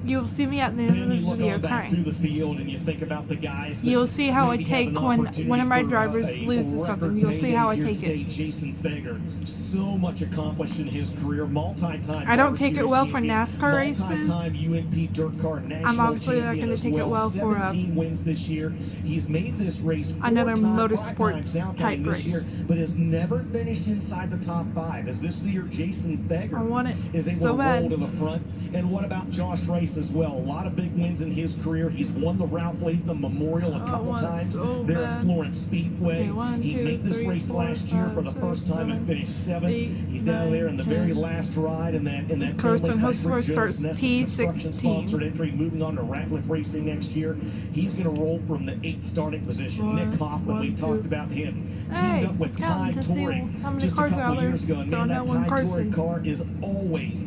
Speaker 1: You will see me at the end of
Speaker 6: Then
Speaker 1: this
Speaker 6: you look
Speaker 1: video
Speaker 6: on back through
Speaker 1: crying.
Speaker 6: the field and you think about the guys that
Speaker 1: You'll see how I
Speaker 6: maybe have
Speaker 1: take
Speaker 6: an
Speaker 1: when
Speaker 6: opportunity
Speaker 1: one of my
Speaker 6: for,
Speaker 1: drivers
Speaker 6: a
Speaker 1: loses
Speaker 6: record
Speaker 1: something. You'll see
Speaker 6: payday.
Speaker 1: how I
Speaker 6: Here's
Speaker 1: take it.
Speaker 6: today Jason Feger, so much accomplished in his career, multi-time.
Speaker 1: I don't
Speaker 6: Power
Speaker 1: take it
Speaker 6: Series
Speaker 1: well for
Speaker 6: champion,
Speaker 1: NASCAR races.
Speaker 6: multi-time UNP dirt car national
Speaker 1: I'm obviously not
Speaker 6: champion
Speaker 1: going to
Speaker 6: as
Speaker 1: take it well for
Speaker 6: 17 wins this year. He's made this race
Speaker 1: another
Speaker 6: 4 times,
Speaker 1: motorsports
Speaker 6: 5 times now
Speaker 1: type
Speaker 6: this year,
Speaker 1: race.
Speaker 6: but has never finished inside the top 5. As this year, Jason Feger
Speaker 1: I want it
Speaker 6: is able
Speaker 1: so
Speaker 6: to
Speaker 1: bad.
Speaker 6: roll to the front. And what about Josh Rice as well? A lot of big wins in his career. He's won the Ralph Latham Memorial a couple
Speaker 1: want it
Speaker 6: times
Speaker 1: so
Speaker 6: there
Speaker 1: bad.
Speaker 6: at Florence Speedway.
Speaker 1: Okay, 1,
Speaker 6: He
Speaker 1: 2,
Speaker 6: made this
Speaker 1: 3,
Speaker 6: race
Speaker 1: 4,
Speaker 6: last year for the
Speaker 1: 5,
Speaker 6: first
Speaker 1: 6,
Speaker 6: time and
Speaker 1: 7,
Speaker 6: finished 7th.
Speaker 1: 8,
Speaker 6: He's down there in the
Speaker 1: 9,
Speaker 6: very
Speaker 1: 10.
Speaker 6: last ride in that
Speaker 1: Carson
Speaker 6: famous
Speaker 1: Hocevar
Speaker 6: Joe
Speaker 1: starts
Speaker 6: Smith's
Speaker 1: P16.
Speaker 6: construction-sponsored entry, moving on to Ratliff Racing next year. He's going to roll from the 8th starting position.
Speaker 1: 1,
Speaker 6: Nick Hoffman, we
Speaker 1: 1,
Speaker 6: talked
Speaker 1: 2.
Speaker 6: about him.
Speaker 1: Hey,
Speaker 6: Teamed up with
Speaker 1: it's counting
Speaker 6: Ty
Speaker 1: to see
Speaker 6: Touring
Speaker 1: how many
Speaker 6: just a
Speaker 1: cars are
Speaker 6: couple
Speaker 1: out there.
Speaker 6: years ago. And
Speaker 1: Don't
Speaker 6: man,
Speaker 1: know
Speaker 6: that
Speaker 1: one
Speaker 6: Ty Touring
Speaker 1: Carson.
Speaker 6: car is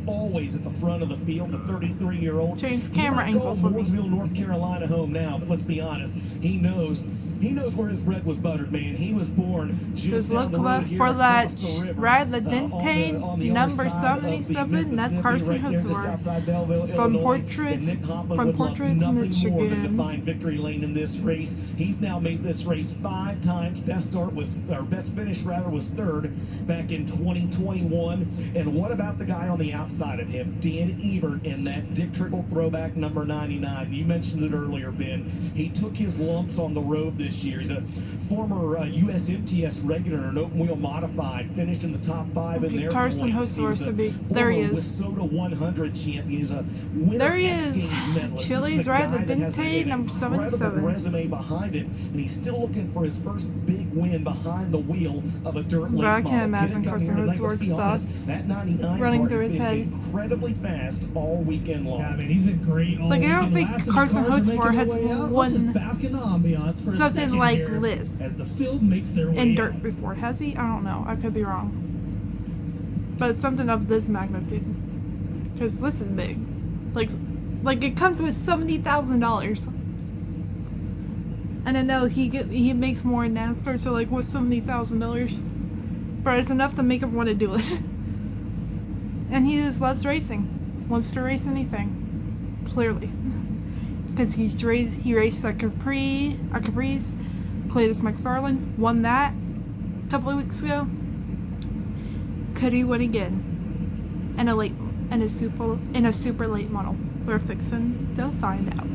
Speaker 6: always at the front of the field. The 33-year-old.
Speaker 1: Change camera
Speaker 6: He might call
Speaker 1: angles on me.
Speaker 6: Mooresville, North Carolina home now, but let's be honest, he knows where his bread was buttered, man. He was born just
Speaker 1: Just
Speaker 6: down
Speaker 1: look
Speaker 6: the road here
Speaker 1: for that
Speaker 6: across the river,
Speaker 1: ride, the
Speaker 6: on
Speaker 1: Dente
Speaker 6: on the
Speaker 1: number
Speaker 6: other side of the
Speaker 1: 77. That's
Speaker 6: Mississippi,
Speaker 1: Carson
Speaker 6: right there just
Speaker 1: Hocevar.
Speaker 6: outside Belleville,
Speaker 1: From
Speaker 6: Illinois.
Speaker 1: Portrait-
Speaker 6: And Nick Hoffman
Speaker 1: from
Speaker 6: would love
Speaker 1: Portrait to
Speaker 6: nothing more than to
Speaker 1: Michigan.
Speaker 6: find victory lane in this race. He's now made this race 5 times. Best finish was 3rd back in 2021. And what about the guy on the outside of him, Dan Ebert, in that Dick Trickle throwback number 99? You mentioned it earlier, Ben. He took his lumps on the road this year. He's a former USMTS regular and open wheel modified, finished in the top 5 in their
Speaker 1: Carson
Speaker 6: points.
Speaker 1: Hocevar
Speaker 6: was a
Speaker 1: should be. There he
Speaker 6: former
Speaker 1: is.
Speaker 6: Wissota 100 champion. He's a winner
Speaker 1: There he
Speaker 6: X
Speaker 1: is.
Speaker 6: Games medalist. This
Speaker 1: Chili's
Speaker 6: is a
Speaker 1: right,
Speaker 6: guy
Speaker 1: the
Speaker 6: that has
Speaker 1: Dente,
Speaker 6: an
Speaker 1: number
Speaker 6: incredible
Speaker 1: 77.
Speaker 6: resume behind it, and he's still looking for his first big win behind the wheel of a dirt late
Speaker 1: But I
Speaker 6: model.
Speaker 1: can't imagine
Speaker 6: Kid coming
Speaker 1: Carson
Speaker 6: here tonight, let's be
Speaker 1: Hocevar's
Speaker 6: honest,
Speaker 1: thoughts
Speaker 6: that 99
Speaker 1: running
Speaker 6: car
Speaker 1: through
Speaker 6: has
Speaker 1: his
Speaker 6: been
Speaker 1: head.
Speaker 6: incredibly fast all weekend long.
Speaker 2: Yeah, man, he's been great all
Speaker 1: Like, I don't
Speaker 2: weekend.
Speaker 1: think
Speaker 2: Last of the
Speaker 1: Carson
Speaker 2: cars are making
Speaker 1: Hocevar
Speaker 2: their
Speaker 1: has
Speaker 2: way out. Let's
Speaker 1: won
Speaker 2: just bask in the ambiance for a
Speaker 1: something
Speaker 2: second
Speaker 1: like
Speaker 2: here
Speaker 1: this
Speaker 2: as the field makes their way
Speaker 1: in
Speaker 2: out.
Speaker 1: dirt before. Has he? I don't know. I could be wrong. But it's something of this magnitude. Because this is big. Like it comes with $70,000. And I know he makes more in NASCAR, so like what's $70,000? But it's enough to make him want to do it. And he just loves racing. Wants to race anything. Clearly. Because he raced a Caprice. Cletus McFarlane won that a couple of weeks ago. Could he win again? In a super late model. We're fixing to find out.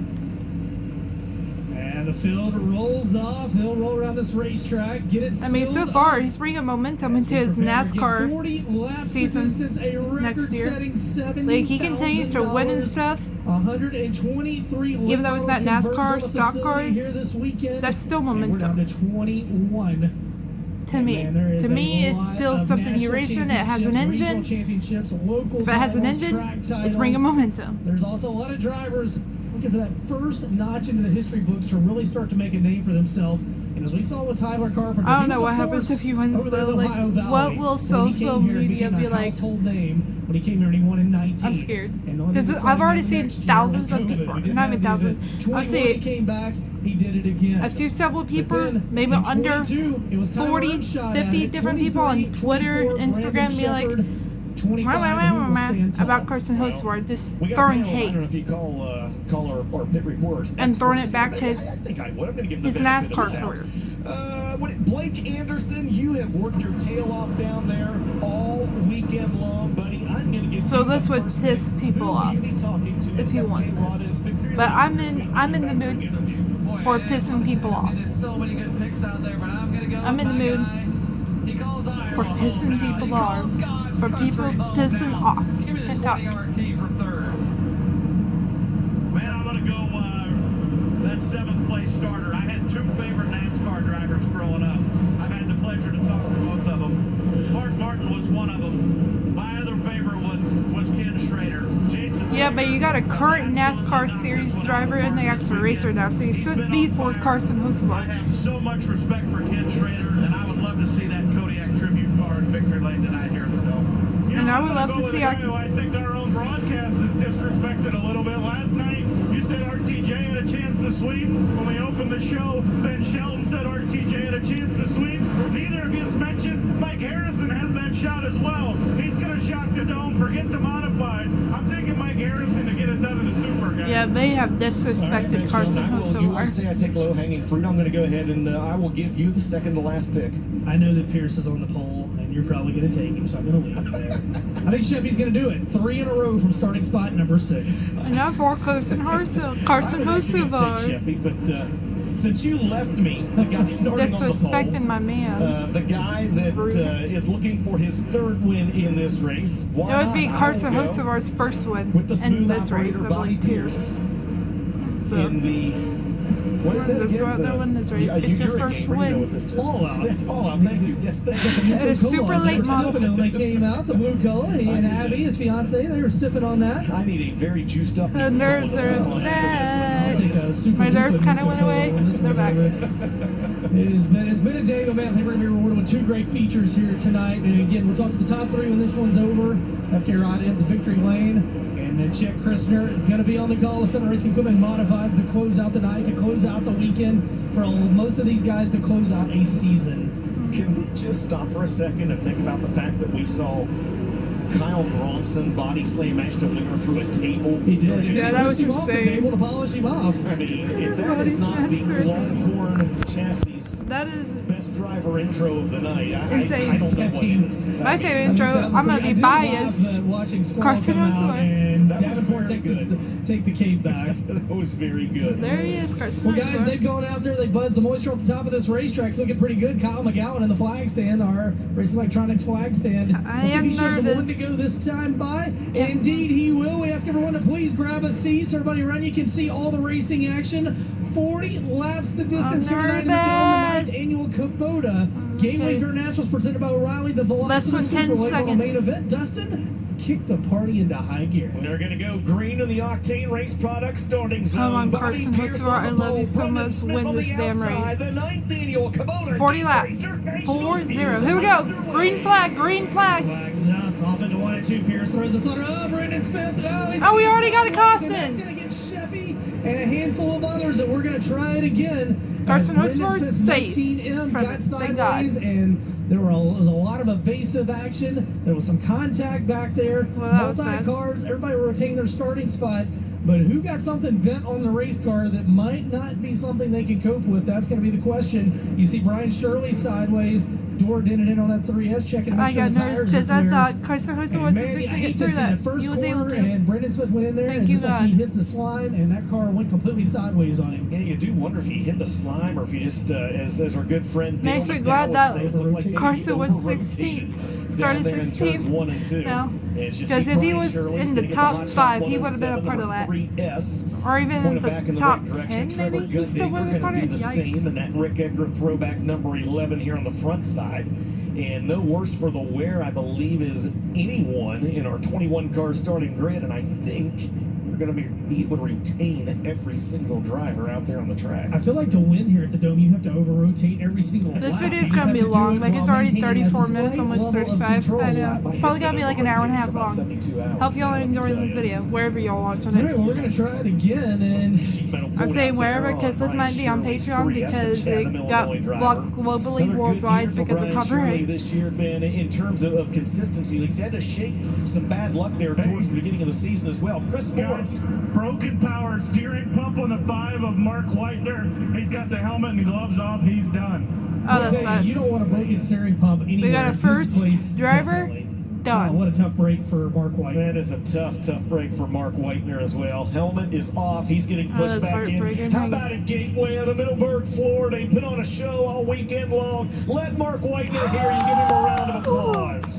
Speaker 2: And the field rolls off. He'll roll around this racetrack, get it.
Speaker 1: I mean, so far he's bringing momentum into his NASCAR
Speaker 2: 40 laps
Speaker 1: season
Speaker 2: distance, a
Speaker 1: next year.
Speaker 2: record-setting
Speaker 1: Like, he continues to win and stuff.
Speaker 2: 123
Speaker 1: Even though it's not
Speaker 2: conversions
Speaker 1: NASCAR
Speaker 2: on the
Speaker 1: stock
Speaker 2: facility
Speaker 1: cars,
Speaker 2: here this weekend.
Speaker 1: that's still
Speaker 2: And we're down
Speaker 1: momentum.
Speaker 2: to 21.
Speaker 1: To me,
Speaker 2: Man, there is
Speaker 1: to
Speaker 2: a
Speaker 1: me, it's
Speaker 2: lot
Speaker 1: still
Speaker 2: of
Speaker 1: something you
Speaker 2: national
Speaker 1: race in. It has an
Speaker 2: championships, regional
Speaker 1: engine.
Speaker 2: championships, local
Speaker 1: If it has an
Speaker 2: titles,
Speaker 1: engine,
Speaker 2: track
Speaker 1: it's bringing
Speaker 2: titles.
Speaker 1: momentum.
Speaker 2: There's also a lot of drivers looking for that first notch into the history books to really start to make a name for themselves. And as we saw with Tyler Carpenter,
Speaker 1: I don't
Speaker 2: he
Speaker 1: know
Speaker 2: was
Speaker 1: what
Speaker 2: a
Speaker 1: happens
Speaker 2: force
Speaker 1: if he wins
Speaker 2: over there in
Speaker 1: though.
Speaker 2: the
Speaker 1: Like,
Speaker 2: Ohio Valley.
Speaker 1: what will
Speaker 2: When he came
Speaker 1: social
Speaker 2: here, he
Speaker 1: media
Speaker 2: became
Speaker 1: be
Speaker 2: a
Speaker 1: like?
Speaker 2: household name when he came here and he won in 19.
Speaker 1: I'm scared.
Speaker 2: And the only
Speaker 1: Because
Speaker 2: thing that
Speaker 1: I've already
Speaker 2: started
Speaker 1: seen
Speaker 2: next year
Speaker 1: thousands
Speaker 2: was
Speaker 1: of
Speaker 2: COVID.
Speaker 1: people,
Speaker 2: He didn't
Speaker 1: not
Speaker 2: have
Speaker 1: even
Speaker 2: the
Speaker 1: thousands.
Speaker 2: event.
Speaker 1: I've
Speaker 2: 21,
Speaker 1: seen
Speaker 2: he came back, he did it again.
Speaker 1: a few several people,
Speaker 2: But then,
Speaker 1: maybe
Speaker 2: in
Speaker 1: under
Speaker 2: 22, it was Tyler
Speaker 1: 40,
Speaker 2: Earnhardt
Speaker 1: 50
Speaker 2: at
Speaker 1: different people on
Speaker 2: 23,
Speaker 1: Twitter,
Speaker 2: 24,
Speaker 1: Instagram,
Speaker 2: Brandon
Speaker 1: being like,
Speaker 2: Shepherd, 25, who will stand tall.
Speaker 1: about Carson Hocevar, just
Speaker 6: We got a
Speaker 1: throwing
Speaker 6: panel. I
Speaker 1: hate
Speaker 6: don't know if you call our pit reporters
Speaker 1: and throwing
Speaker 6: experts
Speaker 1: it back
Speaker 6: here.
Speaker 1: to
Speaker 6: I think I would. I'm going to give them
Speaker 1: his
Speaker 6: the benefit of
Speaker 1: NASCAR
Speaker 6: the doubt.
Speaker 1: career.
Speaker 6: Blake Anderson, you have worked your tail off down there all weekend long, buddy. I'm going to give
Speaker 1: So
Speaker 6: you
Speaker 1: this
Speaker 6: the
Speaker 1: would
Speaker 6: first
Speaker 1: piss
Speaker 6: pick.
Speaker 1: people
Speaker 6: Who will
Speaker 1: off
Speaker 6: you be talking to
Speaker 1: if
Speaker 6: at
Speaker 1: he
Speaker 6: FK
Speaker 1: won
Speaker 6: Rod
Speaker 1: this.
Speaker 6: Victory
Speaker 1: But
Speaker 6: Lane
Speaker 1: I'm
Speaker 6: this
Speaker 1: in
Speaker 6: week
Speaker 1: the mood
Speaker 6: interview?
Speaker 1: for pissing people off.
Speaker 4: There's so many good picks out there, but I'm gonna go
Speaker 1: I'm in the
Speaker 4: with my
Speaker 1: mood
Speaker 4: guy. He calls Iowa
Speaker 1: for
Speaker 4: home
Speaker 1: pissing
Speaker 4: now.
Speaker 1: people
Speaker 4: He
Speaker 1: off,
Speaker 4: calls God's
Speaker 1: for
Speaker 4: country
Speaker 1: people
Speaker 4: home
Speaker 1: pissing
Speaker 4: now.
Speaker 1: off.
Speaker 4: Give me the
Speaker 1: And talk.
Speaker 4: 20 RT from third.
Speaker 11: Man, I'm going to go that 7th place starter. I had 2 favorite NASCAR drivers growing up. I've had the pleasure to talk to both of them. Mark Martin was one of them. My other favorite one was Ken Schrader. Jason
Speaker 1: Yeah, but you got a current NASCAR series driver and the actual racer now, so you should be for Carson
Speaker 11: I
Speaker 1: Hocevar.
Speaker 11: have so much respect for Ken Schrader, and I would love to see that Kodiak tribute car in Victory Lane tonight here at the Dome.
Speaker 9: You
Speaker 1: And
Speaker 9: know,
Speaker 1: I
Speaker 9: I'm
Speaker 1: would
Speaker 9: gonna
Speaker 1: love
Speaker 9: go
Speaker 1: to
Speaker 9: with
Speaker 1: see
Speaker 9: a guy who I think our own broadcast is disrespected a little bit. Last night, you said RTJ had a chance to sweep. When we opened the show, Ben Shelton said RTJ had a chance to sweep. Neither of you has mentioned Mike Harrison has that shot as well. He's going to shock the Dome, forget the modified. I'm taking Mike Harrison to get it done in the super, guys.
Speaker 1: Yeah, they have
Speaker 6: All right,
Speaker 1: disrespected
Speaker 6: thanks,
Speaker 1: Carson
Speaker 6: Sean. You always
Speaker 1: Hocevar.
Speaker 6: say I take low-hanging fruit. I'm going to go ahead and I will give you the second to last pick.
Speaker 2: I know that Pierce is on the pole, and you're probably going to take him, so I'm going to leave it there. I think Chevy's going to do it. 3 in a row from starting spot number 6.
Speaker 1: And now for Carson
Speaker 6: I was actually gonna
Speaker 1: Hocevar.
Speaker 6: take Sheppy, but since you left me, the guy starting on the
Speaker 1: Disrespecting
Speaker 6: pole,
Speaker 1: my man.
Speaker 6: the guy that is looking for his 3rd win in this race. Why
Speaker 1: It would be
Speaker 6: not? I
Speaker 1: Carson
Speaker 6: will go
Speaker 1: Hocevar's first win
Speaker 6: with the
Speaker 1: in
Speaker 6: smooth
Speaker 1: this race,
Speaker 6: operator
Speaker 1: I
Speaker 6: Bobby
Speaker 1: believe, too.
Speaker 6: Pierce
Speaker 1: So,
Speaker 6: in the. What is that
Speaker 1: Let's
Speaker 6: again?
Speaker 1: go out there win this race.
Speaker 6: Yeah,
Speaker 1: It's your
Speaker 6: you're a
Speaker 1: first
Speaker 6: gamer, you know
Speaker 1: win.
Speaker 6: what this is.
Speaker 2: Fallout.
Speaker 6: Yeah, Fallout. Thank you. Yes, thank you.
Speaker 1: It is super late model.
Speaker 2: They came out, the blue color. He and Abby, his fiance, they were sipping on that.
Speaker 6: I need a very juiced up.
Speaker 1: The nerves
Speaker 6: Coca-Cola
Speaker 1: are
Speaker 6: to sip on after
Speaker 1: back.
Speaker 2: I'll take a super
Speaker 1: My nerves
Speaker 2: liquid
Speaker 1: kind of went
Speaker 2: Coca-Cola
Speaker 1: away.
Speaker 2: when this
Speaker 1: They're
Speaker 2: one's
Speaker 1: back.
Speaker 2: over. It's been a day, but man, I think we're going to be rewarded with 2 great features here tonight. And again, we'll talk to the top 3 when this one's over. FK Rod ends Victory Lane. And then Chet Christner going to be on the call. Summit Racing Equipment Modifieds to close out the night, to close out the weekend, for most of these guys to close out a season.
Speaker 6: Can we just stop for a second and think about the fact that we saw Kyle Bronson body slam Ashton Linger through a table?
Speaker 2: He did.
Speaker 1: Yeah, that was
Speaker 2: Pushed him off the
Speaker 1: insane.
Speaker 2: table to polish him off.
Speaker 6: I mean, if that
Speaker 1: Body
Speaker 6: is not the
Speaker 1: smashed through.
Speaker 6: Longhorn chassis
Speaker 1: That is
Speaker 6: best driver intro of the night,
Speaker 1: Insane.
Speaker 6: I don't know what is.
Speaker 1: my favorite intro. I'm going to be biased. Carson Hocevar.
Speaker 2: And
Speaker 6: That was
Speaker 2: Davenport
Speaker 6: very
Speaker 2: take the cape back.
Speaker 6: That was very good.
Speaker 1: There he is, Carson
Speaker 2: Well, guys,
Speaker 1: Hocevar.
Speaker 2: they've gone out there. They buzzed the moisture off the top of this racetrack. It's looking pretty good. Kyle McGowan in the flag stand, our Racing Electronics flag stand.
Speaker 1: I
Speaker 2: We'll see if
Speaker 1: am
Speaker 2: he shows them one
Speaker 1: nervous.
Speaker 2: to go this time by. And indeed, he will. We ask everyone to please grab a seat so everybody around you can see all the racing action. 40 laps the distance here tonight in the
Speaker 1: nervous.
Speaker 2: 9th annual Kubota Gateway Dirt Nationals presented by O'Reilly. The
Speaker 1: Less
Speaker 2: Velocity
Speaker 1: than 10
Speaker 2: Super Late on the main
Speaker 1: seconds.
Speaker 2: event. Dustin, kick the party into high gear.
Speaker 6: They're going to go green in the Octane Race Product starting zone.
Speaker 1: Come on,
Speaker 6: Bobby
Speaker 1: Carson
Speaker 6: Pierce
Speaker 1: Hocevar,
Speaker 6: on the
Speaker 1: I love
Speaker 6: pole,
Speaker 1: you so
Speaker 6: Brendan
Speaker 1: much.
Speaker 6: Smith
Speaker 1: Win
Speaker 6: on
Speaker 1: this
Speaker 6: the
Speaker 1: damn
Speaker 6: outside,
Speaker 1: race.
Speaker 6: The 9th annual Kubota
Speaker 1: 40
Speaker 6: Gateway
Speaker 1: laps.
Speaker 6: Dirt Nationals
Speaker 1: 4-0.
Speaker 6: is
Speaker 1: Here we go.
Speaker 6: underway.
Speaker 1: Green flag, green flag.
Speaker 2: Flags up, off into 1 and 2. Pierce throws this on. Oh, Brendan Smith.
Speaker 1: Oh, we already got a caution.
Speaker 2: That's going to get Sheppy and a handful of others, and we're going to try it again.
Speaker 1: Carson
Speaker 2: As Brendan
Speaker 1: Hocevar's
Speaker 2: Smith's
Speaker 1: safe
Speaker 2: 19M
Speaker 1: from
Speaker 2: got
Speaker 1: it. Thank
Speaker 2: sideways, and there was a lot of evasive action. There was some contact back there.
Speaker 1: Well, that was nice.
Speaker 2: Multi-cars, everybody retaining their starting spot. But who got something bent on the race car that might not be something they can cope with? That's going to be the question. You see Brian Shirley sideways. door dented in on that 3S, checking to make
Speaker 1: I
Speaker 2: sure
Speaker 1: got
Speaker 2: the
Speaker 1: nervous
Speaker 2: tires
Speaker 1: because
Speaker 2: are
Speaker 1: I
Speaker 2: clear.
Speaker 1: thought Carson Hoser
Speaker 2: And
Speaker 1: wasn't
Speaker 2: man, I
Speaker 1: fixing to
Speaker 2: hate
Speaker 1: get
Speaker 2: this
Speaker 1: through
Speaker 2: in
Speaker 1: that.
Speaker 2: the first
Speaker 1: He was able
Speaker 2: quarter,
Speaker 1: to.
Speaker 2: and Brendan Smith went in there,
Speaker 1: Thank
Speaker 2: and
Speaker 1: you,
Speaker 2: just like he
Speaker 1: God.
Speaker 2: hit the slime, and that car went completely sideways on him.
Speaker 6: Yeah, you do wonder if he hit the slime or if he just, as our good friend Dale
Speaker 1: Makes me
Speaker 6: McDowell
Speaker 1: glad
Speaker 6: would
Speaker 1: that
Speaker 6: say, it looked like maybe
Speaker 1: Carson
Speaker 6: he
Speaker 1: was
Speaker 6: over-rotated
Speaker 1: 16th.
Speaker 6: down
Speaker 1: Started
Speaker 6: there in
Speaker 1: 16th.
Speaker 6: turns 1 and 2.
Speaker 1: No.
Speaker 6: It's just
Speaker 1: Because
Speaker 6: see
Speaker 1: if he
Speaker 6: Brian
Speaker 1: was
Speaker 6: Shirley's
Speaker 1: in
Speaker 6: gonna
Speaker 1: the
Speaker 6: get
Speaker 1: top
Speaker 6: hot shot
Speaker 1: 5, he would have been a
Speaker 6: 107,
Speaker 1: part of
Speaker 6: number
Speaker 1: that.
Speaker 6: 3S.
Speaker 1: Or even in
Speaker 6: Point it back
Speaker 1: the
Speaker 6: in the
Speaker 1: top
Speaker 6: right direction.
Speaker 1: 10,
Speaker 6: Trevor
Speaker 1: maybe? He still would have been
Speaker 6: Gooding
Speaker 1: part
Speaker 6: going
Speaker 1: of
Speaker 6: to
Speaker 1: it.
Speaker 6: do the same,
Speaker 1: Yikes.
Speaker 6: and that Rick Eggert throwback number 11 here on the front side. And no worse for the wear, I believe, is anyone in our 21-car starting grid, and I think we're going to be able to retain every single driver out there on the track.
Speaker 2: I feel like to win here at the Dome, you have to over-rotate every single
Speaker 1: This
Speaker 2: lap.
Speaker 1: video
Speaker 2: You
Speaker 1: is
Speaker 2: just
Speaker 1: gonna
Speaker 2: have
Speaker 1: be
Speaker 2: to do
Speaker 1: long.
Speaker 2: it
Speaker 1: Like, it's
Speaker 2: while
Speaker 1: already
Speaker 2: maintaining a
Speaker 1: 34 minutes,
Speaker 2: slight
Speaker 1: almost
Speaker 2: level of
Speaker 1: 35.
Speaker 2: control.
Speaker 1: I know. It's probably gonna be like an hour and a half long.
Speaker 6: 72 hours
Speaker 1: Hope y'all
Speaker 6: now,
Speaker 1: are
Speaker 6: let me
Speaker 1: enjoying
Speaker 6: tell
Speaker 1: this
Speaker 6: you.
Speaker 1: video, wherever y'all watching
Speaker 2: All right,
Speaker 1: it.
Speaker 2: well, we're going to try it again, and
Speaker 1: I'm saying wherever because this might be on Patreon because it got blocked globally, worldwide because of copyright.
Speaker 6: This year, Ben, in terms of consistency, he's had to shake some bad luck there towards the beginning of the season as well. Chris Morris.
Speaker 9: Guys, broken power steering pump on the 5 of Mark Whitener. He's got the helmet and gloves off. He's done.
Speaker 1: Oh, that
Speaker 2: I'll tell you, you don't
Speaker 1: sucks.
Speaker 2: want a broken steering pump anywhere.
Speaker 1: We got a
Speaker 2: This
Speaker 1: first
Speaker 2: place,
Speaker 1: driver
Speaker 2: definitely.
Speaker 1: done.
Speaker 2: What a tough break for Mark White.
Speaker 6: That is a tough break for Mark Whitener as well. Helmet is off. He's getting
Speaker 1: Oh,
Speaker 6: pushed
Speaker 1: that's
Speaker 6: back in.
Speaker 1: heartbreaking.
Speaker 6: How about a Gateway on the Middleburg floor? They put on a show all weekend long. Let Mark Whitener hear you. Give him a round of applause.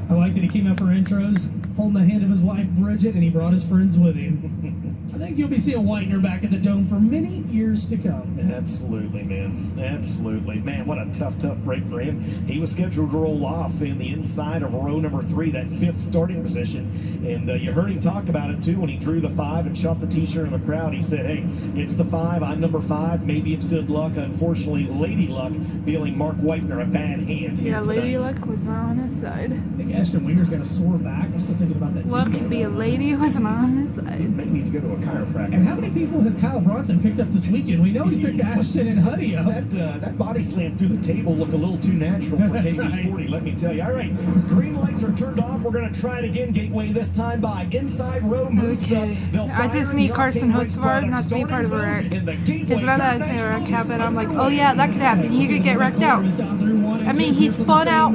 Speaker 2: I like that he came out for intros, holding the hand of his wife Bridget, and he brought his friends with him. I think you'll be seeing Whitener back at the Dome for many years to come.
Speaker 6: Absolutely, man. Absolutely. Man, what a tough break for him. He was scheduled to roll off in the inside of row number 3, that 5th starting position. And you heard him talk about it, too, when he drew the 5 and shot the T-shirt in the crowd. He said, hey, it's the 5. I'm number 5. Maybe it's good luck. Unfortunately, Lady Luck dealing Mark Whitener a bad hand here
Speaker 1: Yeah, Lady
Speaker 6: tonight.
Speaker 1: Luck was not on his side.
Speaker 2: I think Ashton Winger's got a sore back. I'm still thinking about that.
Speaker 1: Luck
Speaker 2: team.
Speaker 1: could be a lady who was not on his
Speaker 6: He
Speaker 1: side.
Speaker 6: may need to go to a chiropractor.
Speaker 2: And how many people has Kyle Bronson picked up this weekend? We know he's picked Ashton and Huddy up.
Speaker 6: That body slam through the table looked a little too natural for
Speaker 2: That's
Speaker 6: KB40,
Speaker 2: right.
Speaker 6: let me tell you. All right, green lights are turned off. We're going to try it again, Gateway, this time by inside row moves up.
Speaker 1: Okay.
Speaker 6: They'll
Speaker 1: I
Speaker 6: fire
Speaker 1: just
Speaker 6: in
Speaker 1: need
Speaker 6: the
Speaker 1: Carson
Speaker 6: Octane Race
Speaker 1: Hocevar
Speaker 6: product
Speaker 1: not to be part of a
Speaker 6: starting
Speaker 1: wreck.
Speaker 6: zone, and the Gateway
Speaker 1: Because now that I say wreck
Speaker 6: Internationals
Speaker 1: happened, I'm like,
Speaker 6: underway.
Speaker 1: oh yeah, that could happen. He could get wrecked out. I mean, he spun out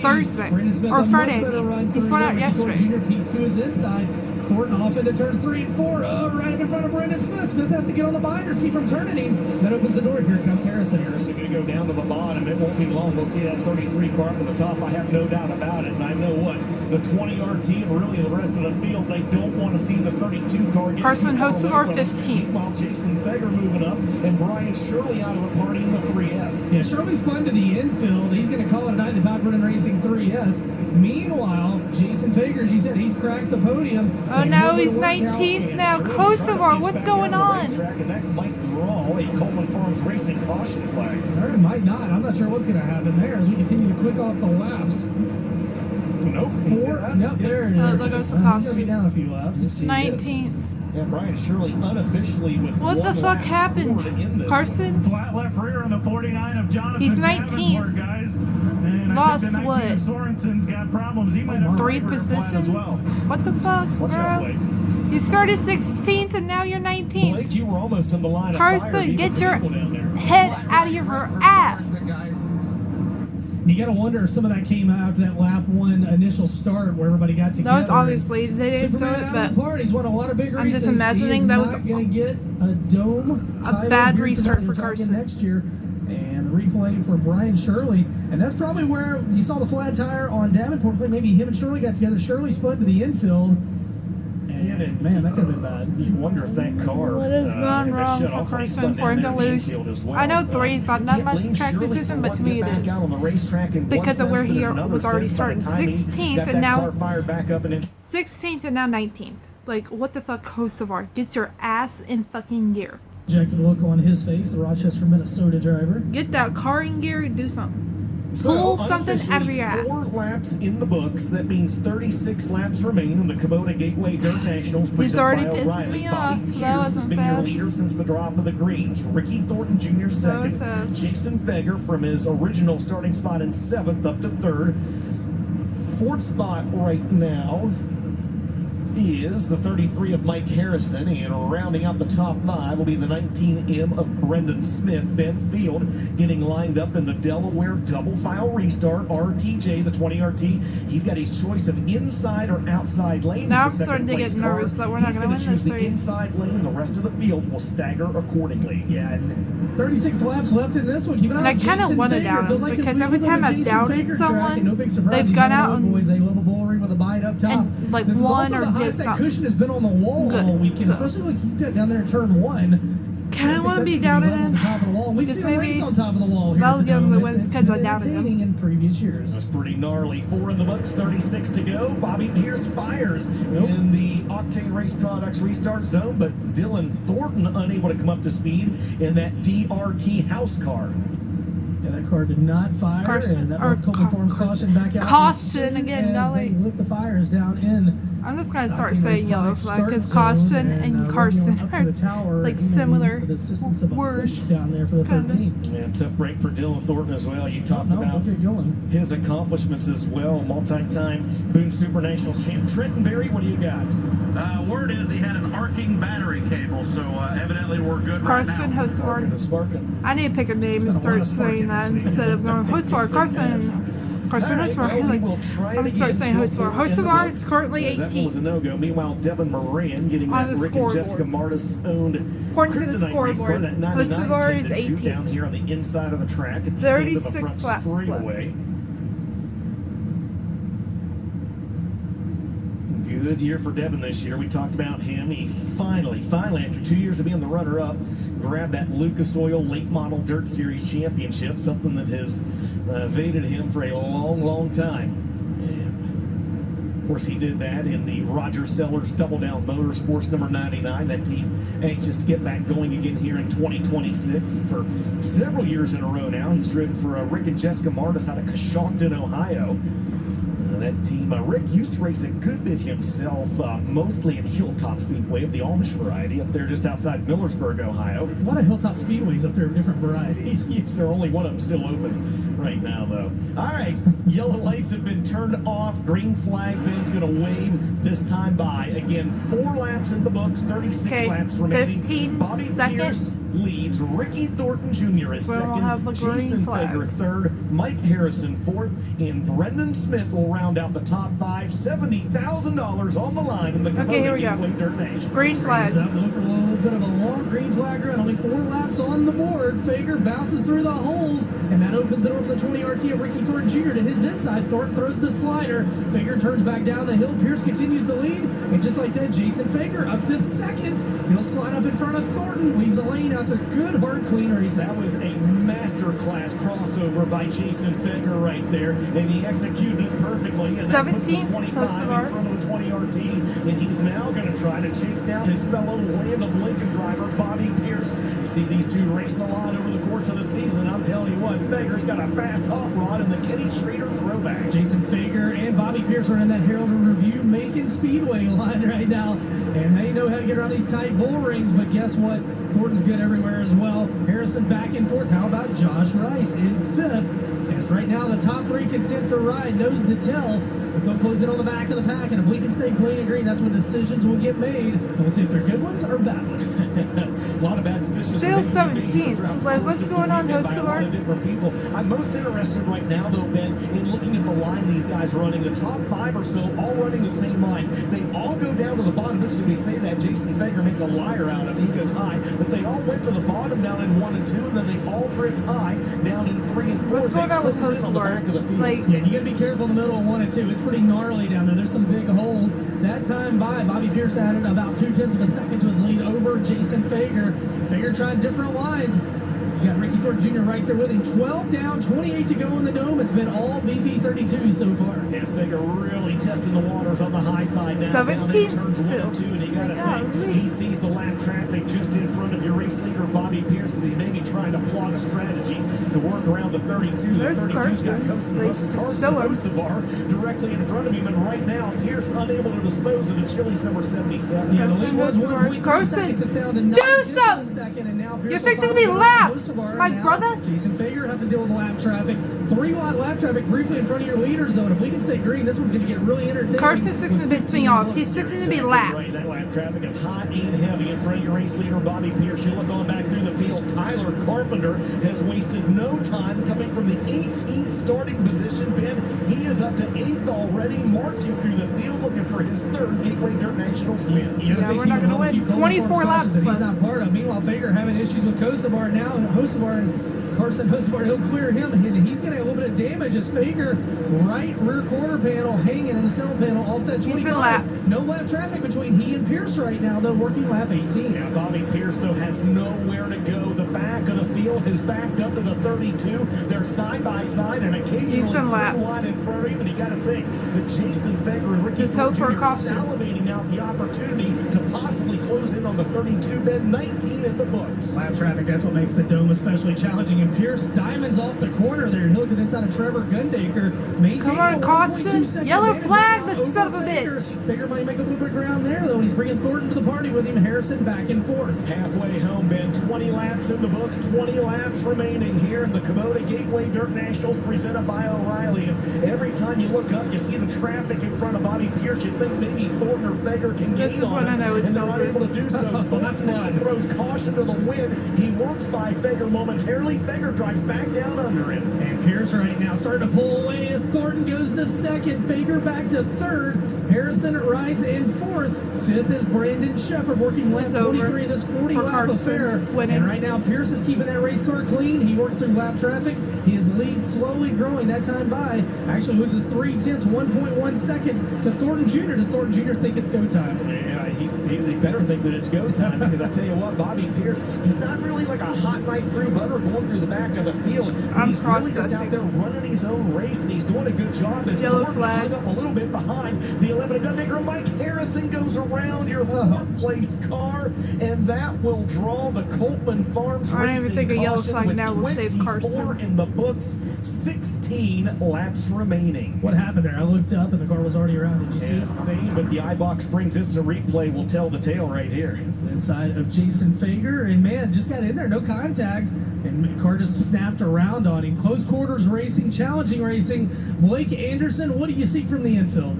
Speaker 1: Thursday or Friday. He spun out yesterday.
Speaker 2: Junior peeks to his inside. Thornton off into turns 3 and 4. Right up in front of Brendan Smith. Smith has to get on the binders, keep from turning him. That opens the door. Here comes Harrison.
Speaker 6: Harrison going to go down to the bottom. It won't be long. We'll see that 33 car up at the top. I have no doubt about it. And I know what the 20-yard team, really the rest of the field, they don't want to see the 32 car get
Speaker 1: Carson
Speaker 6: too far
Speaker 1: Hocevar,
Speaker 6: away from them.
Speaker 1: 15.
Speaker 6: Meanwhile, Jason Feger moving up and Brian Shirley out of the party in the 3S.
Speaker 2: Yeah, Shirley spun to the infield. He's going to call it a night in the Top Running Racing 3S. Meanwhile, Jason Fagers, he said he's cracked the podium.
Speaker 1: Oh
Speaker 2: And
Speaker 1: no,
Speaker 2: he'll
Speaker 1: he's
Speaker 2: work out.
Speaker 1: 19th now.
Speaker 6: Shirley
Speaker 1: Kosovar,
Speaker 6: trying to
Speaker 1: what's
Speaker 6: get
Speaker 1: going
Speaker 6: back out
Speaker 1: on?
Speaker 6: the racetrack, and that might draw a Coleman Farms Racing caution flag.
Speaker 2: Or it might not. I'm not sure what's going to happen there as we continue to click off the laps.
Speaker 6: Nope.
Speaker 2: 4. Nope, there it is.
Speaker 1: Oh, look, it's the
Speaker 2: He's
Speaker 1: cost.
Speaker 2: going to be down a few laps.
Speaker 1: 19th.
Speaker 6: Yeah, Brian Shirley unofficially with
Speaker 1: What the
Speaker 6: one
Speaker 1: fuck
Speaker 6: lap scored in
Speaker 1: happened?
Speaker 6: this
Speaker 1: Carson?
Speaker 9: Flat left rear on the 49 of Jonathan
Speaker 1: He's
Speaker 9: Davenport,
Speaker 1: 19th.
Speaker 9: guys. And
Speaker 1: Lost
Speaker 9: I think the 19
Speaker 1: what?
Speaker 9: of Sorensen's got problems. He might have
Speaker 1: 3
Speaker 9: driver flat
Speaker 1: positions?
Speaker 9: as well.
Speaker 1: What the fuck,
Speaker 6: Watch out,
Speaker 1: bro?
Speaker 6: Blake.
Speaker 1: You started 16th and now you're 19th.
Speaker 6: Blake, you were almost in the line of
Speaker 1: Carson,
Speaker 6: fire.
Speaker 1: get
Speaker 6: Even
Speaker 1: your
Speaker 6: people down there.
Speaker 1: head out of your ass.
Speaker 2: You got to wonder if some of that came after that lap 1 initial start where everybody got together.
Speaker 1: That was obviously, they didn't show
Speaker 2: Superman
Speaker 1: it,
Speaker 2: out of the
Speaker 1: but
Speaker 2: party. He's won a lot of big
Speaker 1: I'm just
Speaker 2: races.
Speaker 1: imagining
Speaker 2: He
Speaker 1: that
Speaker 2: is
Speaker 1: was
Speaker 2: not going to get a dome
Speaker 1: a
Speaker 2: title
Speaker 1: bad
Speaker 2: here
Speaker 1: restart
Speaker 2: tonight.
Speaker 1: for
Speaker 2: He'll try again
Speaker 1: Carson.
Speaker 2: next year. And the replay for Brian Shirley. And that's probably where you saw the flat tire on Davenport. Maybe him and Shirley got together. Shirley spun to the infield. And man, that could have been bad.
Speaker 6: You wonder if that car
Speaker 1: What has gone
Speaker 6: if it
Speaker 1: wrong
Speaker 6: shut
Speaker 1: for
Speaker 6: off when he
Speaker 1: Carson
Speaker 6: spun
Speaker 1: for him
Speaker 6: down
Speaker 1: to
Speaker 6: there in the
Speaker 1: lose?
Speaker 6: infield as well.
Speaker 1: I know 3 is not that
Speaker 6: Can't
Speaker 1: much
Speaker 6: blame
Speaker 1: track
Speaker 6: Shirley
Speaker 1: position,
Speaker 6: for
Speaker 1: but to
Speaker 6: wanting
Speaker 1: me
Speaker 6: get
Speaker 1: it
Speaker 6: back
Speaker 1: is.
Speaker 6: out on the racetrack in
Speaker 1: Because
Speaker 6: one
Speaker 1: of where
Speaker 6: sense,
Speaker 1: he
Speaker 6: but in another
Speaker 1: was already
Speaker 6: sense, by the
Speaker 1: starting.
Speaker 6: time he
Speaker 1: 16th
Speaker 6: got
Speaker 1: and
Speaker 6: that
Speaker 1: now-
Speaker 6: car fired back up and in
Speaker 1: 16th and now 19th. Like, what the fuck, Kosovar? Get your ass in fucking gear.
Speaker 2: Dejected look on his face, the Rochester, Minnesota driver.
Speaker 1: Get that car in gear and do something.
Speaker 6: So,
Speaker 1: Pull something out of
Speaker 6: unofficially,
Speaker 1: your ass.
Speaker 6: 4 laps in the books. That means 36 laps remain in the Kubota Gateway Dirt Nationals.
Speaker 1: He's already
Speaker 6: presented by
Speaker 1: pissing
Speaker 6: O'Reilly.
Speaker 1: me
Speaker 6: Bobby
Speaker 1: off. That
Speaker 6: Pierce has
Speaker 1: wasn't
Speaker 6: been your
Speaker 1: fast.
Speaker 6: leader since the drop of the greens. Ricky Thornton Jr.
Speaker 1: That was
Speaker 6: second.
Speaker 1: fast.
Speaker 6: Jason Feger from his original starting spot in 7th up to 3rd. 4th spot right now is the 33 of Mike Harrison, and rounding out the top 5 will be the 19M of Brendan Smith. Ben Field getting lined up in the Delaware double file restart. RTJ, the 20RT, he's got his choice of inside or outside lane.
Speaker 1: Now I'm starting to get nervous that we're not going to win this
Speaker 6: The
Speaker 1: race.
Speaker 6: inside lane, the rest of the field will stagger accordingly.
Speaker 2: Yeah, and 36 laps left in this one. Keep an eye
Speaker 1: And I
Speaker 2: on
Speaker 1: kind of
Speaker 2: Jason
Speaker 1: want to
Speaker 2: Fager.
Speaker 1: down
Speaker 2: Feels
Speaker 1: him
Speaker 2: like
Speaker 1: because
Speaker 2: if we
Speaker 1: every
Speaker 2: look
Speaker 1: time
Speaker 2: at
Speaker 1: I've
Speaker 2: Jason
Speaker 1: doubted
Speaker 2: Fager track, and no big
Speaker 1: someone,
Speaker 2: surprise,
Speaker 1: they've
Speaker 2: he's
Speaker 1: gone
Speaker 2: got
Speaker 1: out
Speaker 2: a
Speaker 1: and,
Speaker 2: boys, they love a bull ring with a bite up top.
Speaker 1: and like
Speaker 2: This is
Speaker 1: won
Speaker 2: also
Speaker 1: or
Speaker 2: the
Speaker 1: did
Speaker 2: highest that
Speaker 1: something.
Speaker 2: cushion has been on the wall
Speaker 1: Good.
Speaker 2: all weekend,
Speaker 1: So-
Speaker 2: especially like down there in turn 1.
Speaker 1: Kind of want to be
Speaker 2: down
Speaker 1: doubted
Speaker 2: on
Speaker 1: in.
Speaker 2: the top of the wall. We've
Speaker 1: Just
Speaker 2: seen a
Speaker 1: maybe
Speaker 2: race on top of the wall here.
Speaker 1: that'll
Speaker 2: at the
Speaker 1: give them the
Speaker 2: Dome.
Speaker 1: wins
Speaker 2: It's
Speaker 1: 'cause I
Speaker 2: been
Speaker 1: doubted them.
Speaker 2: entertaining in previous years.
Speaker 6: That's pretty gnarly. 4 in the books, 36 to go. Bobby Pierce fires in the Octane Race Products restart zone, but Dylan Thornton unable to come up to speed in that DRT house car.
Speaker 2: Yeah, that car did not fire,
Speaker 1: Carson-
Speaker 2: and that
Speaker 1: or
Speaker 2: was Copeland Farms
Speaker 1: Carson.
Speaker 2: caution back out.
Speaker 1: Caution again,
Speaker 2: as
Speaker 1: golly.
Speaker 2: they lit the fires down in.
Speaker 1: I'm just going to start
Speaker 2: Octane
Speaker 1: saying
Speaker 2: Race
Speaker 1: yellow
Speaker 2: Products
Speaker 1: flag
Speaker 2: start
Speaker 1: because
Speaker 2: zone,
Speaker 1: Caution
Speaker 2: and,
Speaker 1: and
Speaker 2: we're
Speaker 1: Carson
Speaker 2: going up to
Speaker 1: are
Speaker 2: the tower,
Speaker 1: like
Speaker 2: even
Speaker 1: similar
Speaker 2: with the assistance of a
Speaker 1: words.
Speaker 2: push down there for the
Speaker 1: Kinda.
Speaker 2: 13.
Speaker 6: Yeah, tough break for Dylan Thornton as well. You talked
Speaker 2: No,
Speaker 6: about
Speaker 2: we'll get going.
Speaker 6: his accomplishments as well. Multi-time Boone Super Nationals champ. Trenton Berry, what do you got?
Speaker 11: Word is he had an arcing battery cable, so evidently we're good
Speaker 1: Carson
Speaker 11: right now.
Speaker 1: Hosford.
Speaker 6: Sparking.
Speaker 1: I need to pick a name and
Speaker 2: Got a lot
Speaker 1: start
Speaker 2: of spark
Speaker 1: saying
Speaker 2: in
Speaker 1: that
Speaker 2: this week.
Speaker 1: instead of going Hosford. Carson
Speaker 6: All right,
Speaker 1: Hosford.
Speaker 6: well, we
Speaker 1: Like,
Speaker 6: will try
Speaker 1: I'm going
Speaker 6: it
Speaker 1: to start
Speaker 6: again.
Speaker 1: saying
Speaker 6: Still
Speaker 1: Hosford.
Speaker 6: four in the
Speaker 1: Hosford
Speaker 6: books,
Speaker 1: is currently
Speaker 6: as that one was a
Speaker 1: 18.
Speaker 6: no-go. Meanwhile, Devin Moran getting
Speaker 1: On
Speaker 6: that
Speaker 1: the
Speaker 6: Rick and
Speaker 1: scoreboard.
Speaker 6: Jessica Martis owned
Speaker 1: According to the
Speaker 6: Kryptonite race car,
Speaker 1: scoreboard,
Speaker 6: that 99
Speaker 1: Hosford is
Speaker 6: 10-2 down
Speaker 1: 18.
Speaker 6: here on the inside of the track at the end of the
Speaker 1: 36
Speaker 6: front
Speaker 1: laps left.
Speaker 6: straightaway. Good year for Devin this year. We talked about him. He finally, after 2 years of being the runner-up, grabbed that Lucas Oil Late Model Dirt Series Championship, something that has evaded him for a long time. And of course, he did that in the Roger Sellers Double Down Motorsports number 99. That team anxious to get back going again here in 2026. For several years in a row now, he's driven for Rick and Jessica Martis out of Coshocton, Ohio. That team, Rick used to race a good bit himself, mostly at Hilltop Speedway of the Amish variety up there just outside Millersburg, Ohio.
Speaker 2: A lot of Hilltop Speedways up there of different varieties.
Speaker 6: Yes, there only one of them still open right now, though. All right, yellow lights have been turned off. Green flag, Ben's going to wave this time by. Again, 4 laps in the books, 36
Speaker 1: Okay,
Speaker 6: laps remaining.
Speaker 1: 15
Speaker 6: Bobby Pierce
Speaker 1: seconds.
Speaker 6: leads. Ricky Thornton Jr. is
Speaker 1: Well, we'll
Speaker 6: second.
Speaker 1: have the green
Speaker 6: Jason
Speaker 1: flag.
Speaker 6: Fager third. Mike Harrison fourth. And Brendan Smith will round out the top 5. $70,000 on the line in the
Speaker 1: Okay, here we go.
Speaker 6: Gateway Dirt Nation.
Speaker 1: Green flag.
Speaker 2: Up, going for a little bit of a long green flag run. Only 4 laps on the board. Fager bounces through the holes, and that opens the door for the 20RT of Ricky Thornton Jr. to his inside. Thornton throws the slider. Fager turns back down the hill. Pierce continues to lead, and just like that, Jason Fager up to second. He'll slide up in front of Thornton. Leaves a lane out to good, hard, clean race.
Speaker 6: That was a masterclass crossover by Jason Fager right there, and he executed it perfectly. And that puts the
Speaker 1: 17th,
Speaker 6: 25
Speaker 1: close to
Speaker 6: in
Speaker 1: mark.
Speaker 6: front of the 20RT, and he's now going to try to chase down his fellow Land of Lincoln driver, Bobby Pierce. You see these two race a lot over the course of the season. I'm telling you what, Fager's got a fast hot rod in the Kenny Schrader throwback.
Speaker 2: Jason Fager and Bobby Pierce are in that Herald and Review Macon Speedway line right now, and they know how to get around these tight bull rings, but guess what? Thornton's good everywhere as well. Harrison back and forth. How about Josh Rice in 5th? As right now the top 3 content to ride, nose to tail. They'll close in on the back of the pack, and if we can stay clean and green, that's when decisions will get made. And we'll see if they're good ones or bad ones.
Speaker 6: A lot of bad decisions.
Speaker 1: Still
Speaker 6: are being made
Speaker 1: 17th.
Speaker 6: throughout the
Speaker 1: Like,
Speaker 6: course
Speaker 1: what's
Speaker 6: of the
Speaker 1: going on,
Speaker 6: weekend by a lot
Speaker 1: Hostelard?
Speaker 6: of different people. I'm most interested right now, though, Ben, in looking at the line these guys running. The top 5 or so, all running the same line. They all go down to the bottom. Just so we say that Jason Fager makes a liar out of it. He goes high, but they all went to the bottom down in 1 and 2, and then they all drift high down in 3 and 4.
Speaker 1: What's
Speaker 6: as they
Speaker 1: going on with
Speaker 6: close in on the back of the
Speaker 1: Hostelard?
Speaker 6: field.
Speaker 1: Like,
Speaker 2: Yeah, you gotta be careful in the middle of 1 and 2. It's pretty gnarly down there. There's some big holes. That time by, Bobby Pierce added about 0.2 of a second to his lead over Jason Fager. Fager tried different lines. You got Ricky Thornton Jr. right there with him. 12 down, 28 to go in the dome. It's been all BP32 so far.
Speaker 6: And Fager really testing the waters on the high side now.
Speaker 1: 17th
Speaker 6: down in turn
Speaker 1: still.
Speaker 6: 1 and 2, and you gotta
Speaker 1: Golly.
Speaker 6: think he sees the lap traffic just in front of your race leader Bobby Pierce as he's maybe trying to plot a strategy to work around the 32.
Speaker 1: There's
Speaker 6: The 32's got
Speaker 1: Carson. They
Speaker 6: Carson
Speaker 1: show him.
Speaker 6: Kosovar directly in front of him, and right now Pierce unable to dispose of the Chili's number 77.
Speaker 2: Yeah, the lead was
Speaker 1: Kosovar.
Speaker 2: 1.3
Speaker 1: Carson,
Speaker 2: seconds. It's down to
Speaker 1: do
Speaker 2: 9 tenths of a
Speaker 1: something!
Speaker 2: second, and now Pierce
Speaker 1: You're
Speaker 2: will
Speaker 1: fixing to be
Speaker 2: finally
Speaker 1: lapped,
Speaker 2: Kosovar,
Speaker 1: my
Speaker 2: and now
Speaker 1: brother.
Speaker 2: Jason Fager have to deal with lap traffic. 3 wide lap traffic briefly in front of your leaders, though. And if we can stay green, this one's going to get really entertaining.
Speaker 1: Carson's fixing to piss me off. He's fixing to be
Speaker 6: Right,
Speaker 1: lapped.
Speaker 6: that lap traffic is hot and heavy in front of your race leader, Bobby Pierce. You look on back through the field, Tyler Carpenter has wasted no time coming from the 18th starting position. Ben, he is up to 8th already, marching through the field looking for his 3rd Gateway Dirt Nationals win.
Speaker 1: Yeah, we're not gonna win. 24 laps
Speaker 2: He's
Speaker 1: left.
Speaker 2: not part of. Meanwhile, Fager having issues with Kosovar now, and Kosovar and Carson Kosovar, he'll clear him, and he's getting a little bit of damage as Fager, right rear quarter panel, hanging in the center panel off that 25.
Speaker 1: He's been lapped.
Speaker 2: No lap traffic between he and Pierce right now, though, working lap 18.
Speaker 6: Yeah, Bobby Pierce, though, has nowhere to go. The back of the field has backed up to the 32. They're side by side and occasionally
Speaker 1: He's been lapped.
Speaker 6: wide in front of him. And you got to think that Jason Fager and Ricky
Speaker 1: Just hope for a
Speaker 6: Jr.
Speaker 1: caution.
Speaker 6: salivating out the opportunity to possibly close in on the 32. Ben, 19 in the books.
Speaker 2: Lap traffic, that's what makes the dome especially challenging. And Pierce diamonds off the corner there, and he'll get inside of Trevor Gundaker.
Speaker 1: Come on, caution. Yellow flag, this son of a bitch.
Speaker 2: Fager might make a little bit of ground there, though, and he's bringing Thornton to the party with him. Harrison back and forth.
Speaker 6: Halfway home, Ben. 20 laps in the books, 20 laps remaining here in the Kubota Gateway Dirt Nationals presented by O'Reilly. And every time you look up, you see the traffic in front of Bobby Pierce. You think maybe Thornton or Fager can get
Speaker 1: This
Speaker 6: in
Speaker 1: is
Speaker 6: on
Speaker 1: when
Speaker 6: it,
Speaker 1: I know it's
Speaker 6: and they're not
Speaker 1: over.
Speaker 6: able to do so.
Speaker 2: That's
Speaker 6: Thornton
Speaker 2: fun.
Speaker 6: throws caution to the wind. He works by Fager momentarily. Fager drives back down under him.
Speaker 2: And Pierce right now starting to pull away as Thornton goes to 2nd. Fager back to 3rd. Harrison rides in 4th. 5th is Brandon Shepard working lap
Speaker 1: It's over
Speaker 2: 23 of this 40
Speaker 1: for
Speaker 2: lap
Speaker 1: Carson
Speaker 2: affair.
Speaker 1: winning.
Speaker 2: And right now Pierce is keeping that race car clean. He works through lap traffic. His lead slowly growing. That time by actually loses 3/10, 1.1 seconds to Thornton Jr. Does Thornton Jr. think it's go time?
Speaker 6: Yeah, he better think that it's go time, because I tell you what, Bobby Pierce, he's not really like a hot knife through butter going through the back of the field.
Speaker 1: I'm
Speaker 6: He's really just out
Speaker 1: processing.
Speaker 6: there running his own race, and he's doing a good job. As
Speaker 1: Yellow
Speaker 6: Thornton
Speaker 1: flag.
Speaker 6: hung up a little bit behind the 11 Gunmaker. Mike Harrison goes around your 4th place car, and that will draw the Coltman Farms
Speaker 1: I don't even
Speaker 6: Racing
Speaker 1: think a yellow
Speaker 6: caution
Speaker 1: flag
Speaker 6: with
Speaker 1: now will save
Speaker 6: 24
Speaker 1: Carson.
Speaker 6: in the books, 16 laps remaining.
Speaker 2: What happened there? I looked up and the car was already around. Did you see
Speaker 6: Yeah,
Speaker 2: it?
Speaker 6: same, but the iBox brings this to replay. Will tell the tale right here.
Speaker 2: Inside of Jason Fager, and man, just got in there, no contact, and the car just snapped around on him. Close quarters racing, challenging racing. Blake Anderson, what do you see from the infield?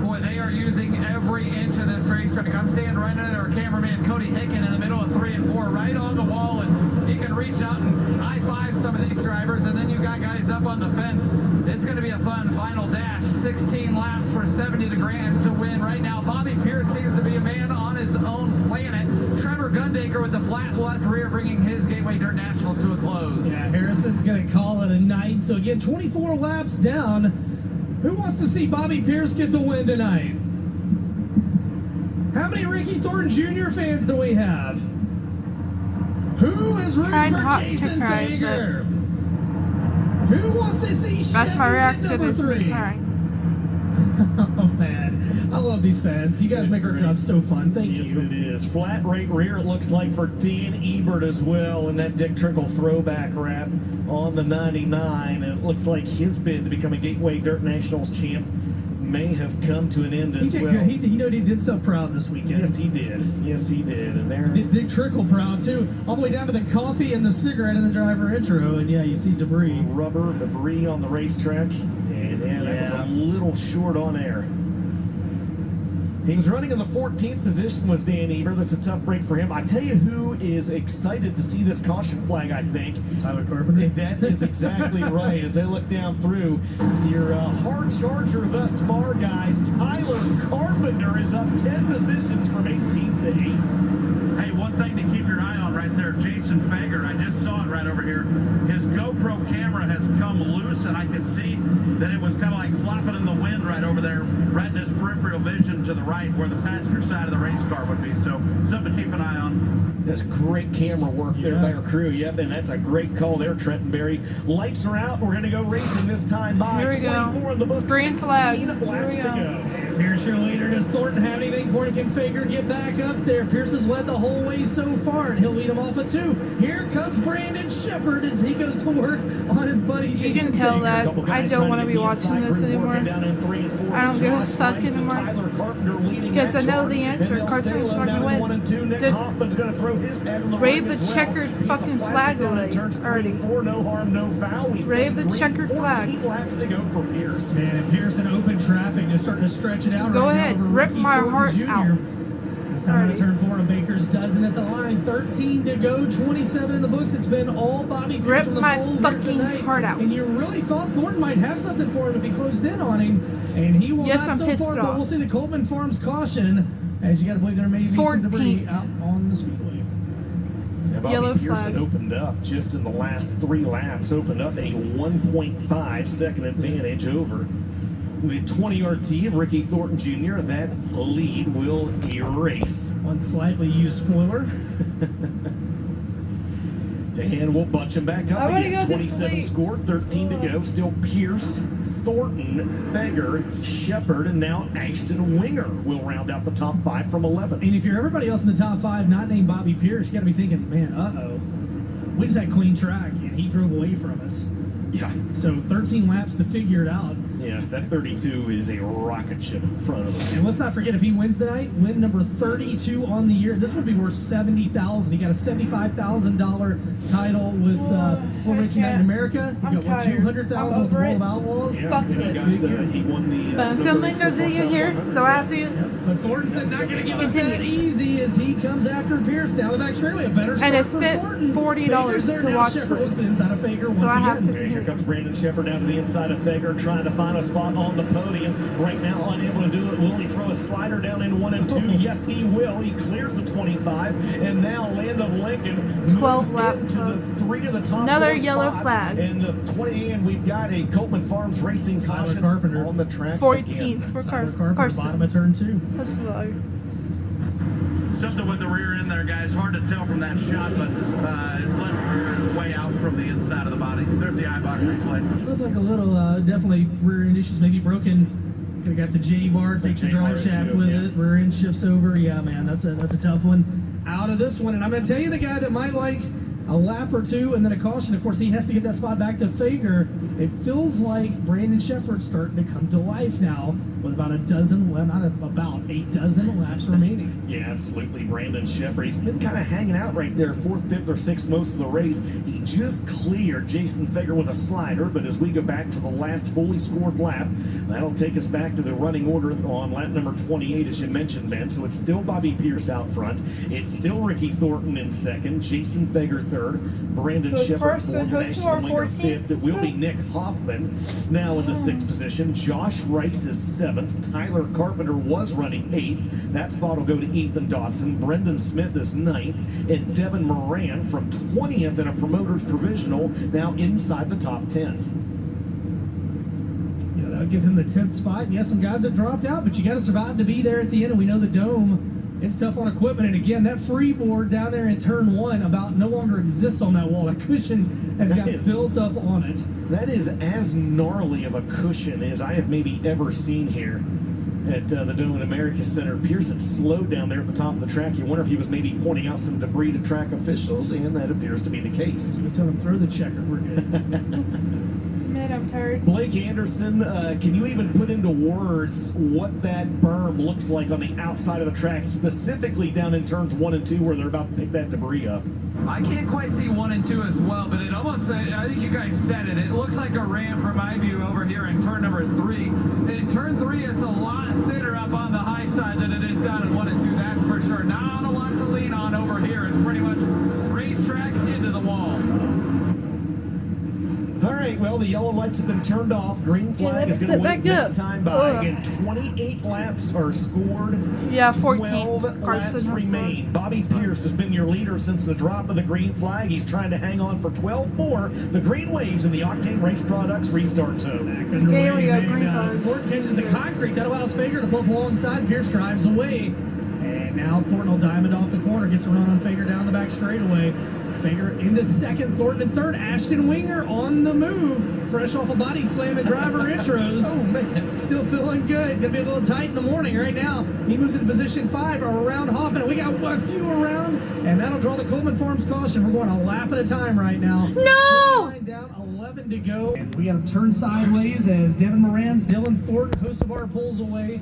Speaker 4: Boy, they are using every inch of this racetrack. I'm standing right under our cameraman Cody Hicken in the middle of 3 and 4, right on the wall, and he can reach out and high-five some of these drivers, and then you got guys up on the fence. It's going to be a fun final dash. 16 laps for 70 to grand to win right now. Bobby Pierce seems to be a man on his own planet. Trevor Gundaker with the flat left rear bringing his Gateway Dirt Nationals to a close.
Speaker 2: Yeah, Harrison's going to call it a night. So again, 24 laps down. Who wants to see Bobby Pierce get the win tonight? How many Ricky Thornton Jr. fans do we have? Who is rooting
Speaker 1: Trying
Speaker 2: for
Speaker 1: not to
Speaker 2: Jason
Speaker 1: cry,
Speaker 2: Fager? Who wants to see
Speaker 1: That's my
Speaker 2: Chevy
Speaker 1: reaction
Speaker 2: number
Speaker 1: is me
Speaker 2: 3?
Speaker 1: crying.
Speaker 2: Oh man, I love these fans. You guys make our job so fun. Thank
Speaker 6: Yes,
Speaker 2: you.
Speaker 6: it is. Flat rate rear, it looks like, for Dan Ebert as well, and that Dick Trickle throwback wrap on the 99. And it looks like his bid to become a Gateway Dirt Nationals champ may have come to an end
Speaker 2: He
Speaker 6: as
Speaker 2: did
Speaker 6: well.
Speaker 2: good. He did himself proud this weekend.
Speaker 6: Yes, he did. Yes, he did. And there,
Speaker 2: Dick Trickle proud too. All the way down to the coffee and the cigarette in the driver intro. And yeah, you see debris.
Speaker 6: rubber debris on the racetrack, and that was a little short on air. He was running in the 14th position, was Dan Ebert. That's a tough break for him. I tell you who is excited to see this caution flag, I think.
Speaker 2: Tyler Carpenter.
Speaker 6: That is exactly right. As I look down through your hard charger thus far, guys, Tyler Carpenter is up 10 positions from 18th to 8th.
Speaker 11: Hey, one thing to keep your eye on right there, Jason Fager. I just saw it right over here. His GoPro camera has come loose, and I could see that it was kind of like flopping in the wind right over there, right in his peripheral vision to the right, where the passenger side of the race car would be. So something to keep an eye on.
Speaker 6: That's great camera work there by our crew. Yep, and that's a great call there, Trenton Berry. Lights are out. We're going to go racing this time by.
Speaker 1: Here we go.
Speaker 6: 24 in the book.
Speaker 1: Green flag.
Speaker 6: 16
Speaker 1: Here
Speaker 6: laps
Speaker 1: we
Speaker 6: to
Speaker 1: go.
Speaker 6: go.
Speaker 2: Pierce, your leader. Does Thornton have anything for him? Can Fager get back up there? Pierce has led the whole way so far, and he'll lead him off at 2. Here comes Brandon Shepard as he goes to work on his buddy Jason.
Speaker 1: You can tell
Speaker 2: Fager.
Speaker 1: that I don't want to be watching this anymore. I don't give a fuck anymore. Because I know the answer. Carson's fucking win. Just wave the checkered fucking flag away already. Wave the checkered flag.
Speaker 2: Man, and Pearson open traffic, just starting to stretch it out.
Speaker 1: Go
Speaker 2: right
Speaker 1: ahead,
Speaker 2: now over
Speaker 1: rip
Speaker 2: Ricky
Speaker 1: my
Speaker 2: Thornton
Speaker 1: heart
Speaker 2: Jr.
Speaker 1: out.
Speaker 2: This time on turn 4 on Baker's dozen at the line. 13 to go, 27 in the books. It's been all Bobby Pierce
Speaker 1: Rip
Speaker 2: on the
Speaker 1: my
Speaker 2: pole here
Speaker 1: fucking
Speaker 2: tonight.
Speaker 1: heart out.
Speaker 2: And you really thought Thornton might have something for him if he closed in on him. And he will
Speaker 1: Yes,
Speaker 2: not
Speaker 1: I'm
Speaker 2: so
Speaker 1: pissed
Speaker 2: far, but
Speaker 1: off.
Speaker 2: we'll see the Coleman Farms caution. As you got to believe there may be some debris
Speaker 1: 14th.
Speaker 2: out on the speedway.
Speaker 6: Bobby
Speaker 1: Yellow
Speaker 6: Pearson
Speaker 1: flag.
Speaker 6: opened up just in the last 3 laps, opened up a 1.5 second advantage over the 20 RT of Ricky Thornton Jr. That lead will erase.
Speaker 2: One slightly used spoiler.
Speaker 6: And we'll bunch him back up
Speaker 1: I wanna
Speaker 6: again.
Speaker 1: go to
Speaker 6: 27
Speaker 1: sleep.
Speaker 6: scored, 13 to go. Still Pierce, Thornton, Fager, Shepard, and now Ashton Winger will round out the top 5 from 11.
Speaker 2: And if you're everybody else in the top 5 not named Bobby Pierce, you got to be thinking, man, we just had clean track, and he drove away from us.
Speaker 6: Yeah.
Speaker 2: So 13 laps to figure it out.
Speaker 6: Yeah, that 32 is a rocket ship in front of him.
Speaker 2: And let's not forget, if he wins tonight, win number 32 on the year, this would be worth $70,000. He got a $75,000 title with Full Racing Night in America. He got what, $200,000 with the World of Outlaws.
Speaker 1: Fuck this.
Speaker 6: He won the.
Speaker 1: But I'm filming a video here, so I have to
Speaker 2: But Thornton said not going to give it
Speaker 1: Continue.
Speaker 2: that easy as he comes after Pierce down the back straightaway. A better start
Speaker 1: And I
Speaker 2: for
Speaker 1: spent
Speaker 2: Thornton.
Speaker 1: $40
Speaker 2: Fager's there
Speaker 1: to
Speaker 2: now.
Speaker 1: watch
Speaker 2: Shepard looks
Speaker 1: this.
Speaker 2: inside of Fager once
Speaker 1: So I have
Speaker 2: again.
Speaker 1: to
Speaker 6: Okay, here comes Brandon Shepard down to the inside of Fager, trying to find a spot on the podium. Right now, unable to do it. Will he throw a slider down in 1 and 2? Yes, he will. He clears the 25, and now Land of Lincoln
Speaker 1: 12
Speaker 6: moves
Speaker 1: laps
Speaker 6: into the 3 of the top
Speaker 1: Another
Speaker 6: 4
Speaker 1: yellow
Speaker 6: spots.
Speaker 1: flag.
Speaker 6: And the 20, and we've got a Coleman Farms Racing
Speaker 2: Tyler
Speaker 6: caution
Speaker 2: Carpenter.
Speaker 6: on the track.
Speaker 1: 14th for
Speaker 2: Tyler Carpenter, bottom
Speaker 1: Carson.
Speaker 2: of turn 2.
Speaker 1: That's slow.
Speaker 11: Something with the rear end there, guys. Hard to tell from that shot, but his left rear is way out from the inside of the body. There's the iBox replay.
Speaker 2: Looks like a little, definitely rear end issues, maybe broken. Could have got the J bar, takes the drive shaft with it, rear end shifts over. Yeah, man, that's a tough one. Out of this one, and I'm going to tell you the guy that might like a lap or two and then a caution. Of course, he has to get that spot back to Fager. It feels like Brandon Shepard's starting to come to life now with about 8 dozen laps remaining.
Speaker 6: Yeah, absolutely. Brandon Shepard. He's been kind of hanging out right there, 4th, 5th, or 6th most of the race. He just cleared Jason Fager with a slider, but as we go back to the last fully scored lap, that'll take us back to the running order on lap number 28, as you mentioned, Ben. So it's still Bobby Pierce out front. It's still Ricky Thornton in 2nd, Jason Fager 3rd, Brandon
Speaker 1: So
Speaker 6: Shepard
Speaker 1: Carson
Speaker 6: 4th,
Speaker 1: who's
Speaker 6: and
Speaker 1: our
Speaker 6: Ashton Winger 5th.
Speaker 1: 14th?
Speaker 6: It will be Nick Hoffman now in the 6th position. Josh Rice is 7th. Tyler Carpenter was running 8th. That spot will go to Ethan Dodson. Brendan Smith is 9th. And Devin Moran from 20th in a promoter's provisional, now inside the top 10.
Speaker 2: You know, that would give him the 10th spot. And yes, some guys have dropped out, but you got to survive to be there at the end. And we know the Dome, it's tough on equipment. And again, that freeboard down there in turn 1 about no longer exists on that wall. That cushion has got built up on it.
Speaker 6: That is as gnarly of a cushion as I have maybe ever seen here at the Dome at America Center. Pearson slowed down there at the top of the track. You wonder if he was maybe pointing out some debris to track officials, and that appears to be the case.
Speaker 2: Just tell him throw the checker. We're good.
Speaker 1: Man, I'm tired.
Speaker 6: Blake Anderson, can you even put into words what that berm looks like on the outside of the track, specifically down in turns 1 and 2 where they're about to pick that debris up?
Speaker 4: I can't quite see 1 and 2 as well, but it almost, I think you guys said it. It looks like a ramp from my view over here in turn number 3. In turn 3, it's a lot thinner up on the high side than it is down in 1 and 2, that's for sure. Not a lot to lean on over here. It's pretty much racetrack into the wall.
Speaker 6: All right, well, the yellow lights have been turned off. Green flag is going to wait next time by. Again, 28 laps are scored.
Speaker 1: Yeah, 14.
Speaker 6: 12 laps remain. Bobby Pierce has been your leader since the drop of the green flag. He's trying to hang on for 12 more. The green waves in the Octane Race Products restart zone.
Speaker 1: Okay, here we go, green flag.
Speaker 2: Thornton catches the concrete. That allows Fager to pull up alongside. Pierce drives away. And now Thornton will diamond off the corner. Gets a run on Fager down the back straightaway. Fager into second, Thornton in third. Ashton Winger on the move. Fresh off a body slam and driver intros.
Speaker 6: Oh, man.
Speaker 2: Still feeling good. Gonna be a little tight in the morning right now. He moves into position 5 around Hoffman. We got a few around, and that'll draw the Coleman Farms caution. We're going a lap at a time right now.
Speaker 1: No!
Speaker 2: 29 down, 11 to go. And we got to turn sideways as Devin Moran's Dylan Thornton, Hocevar pulls away.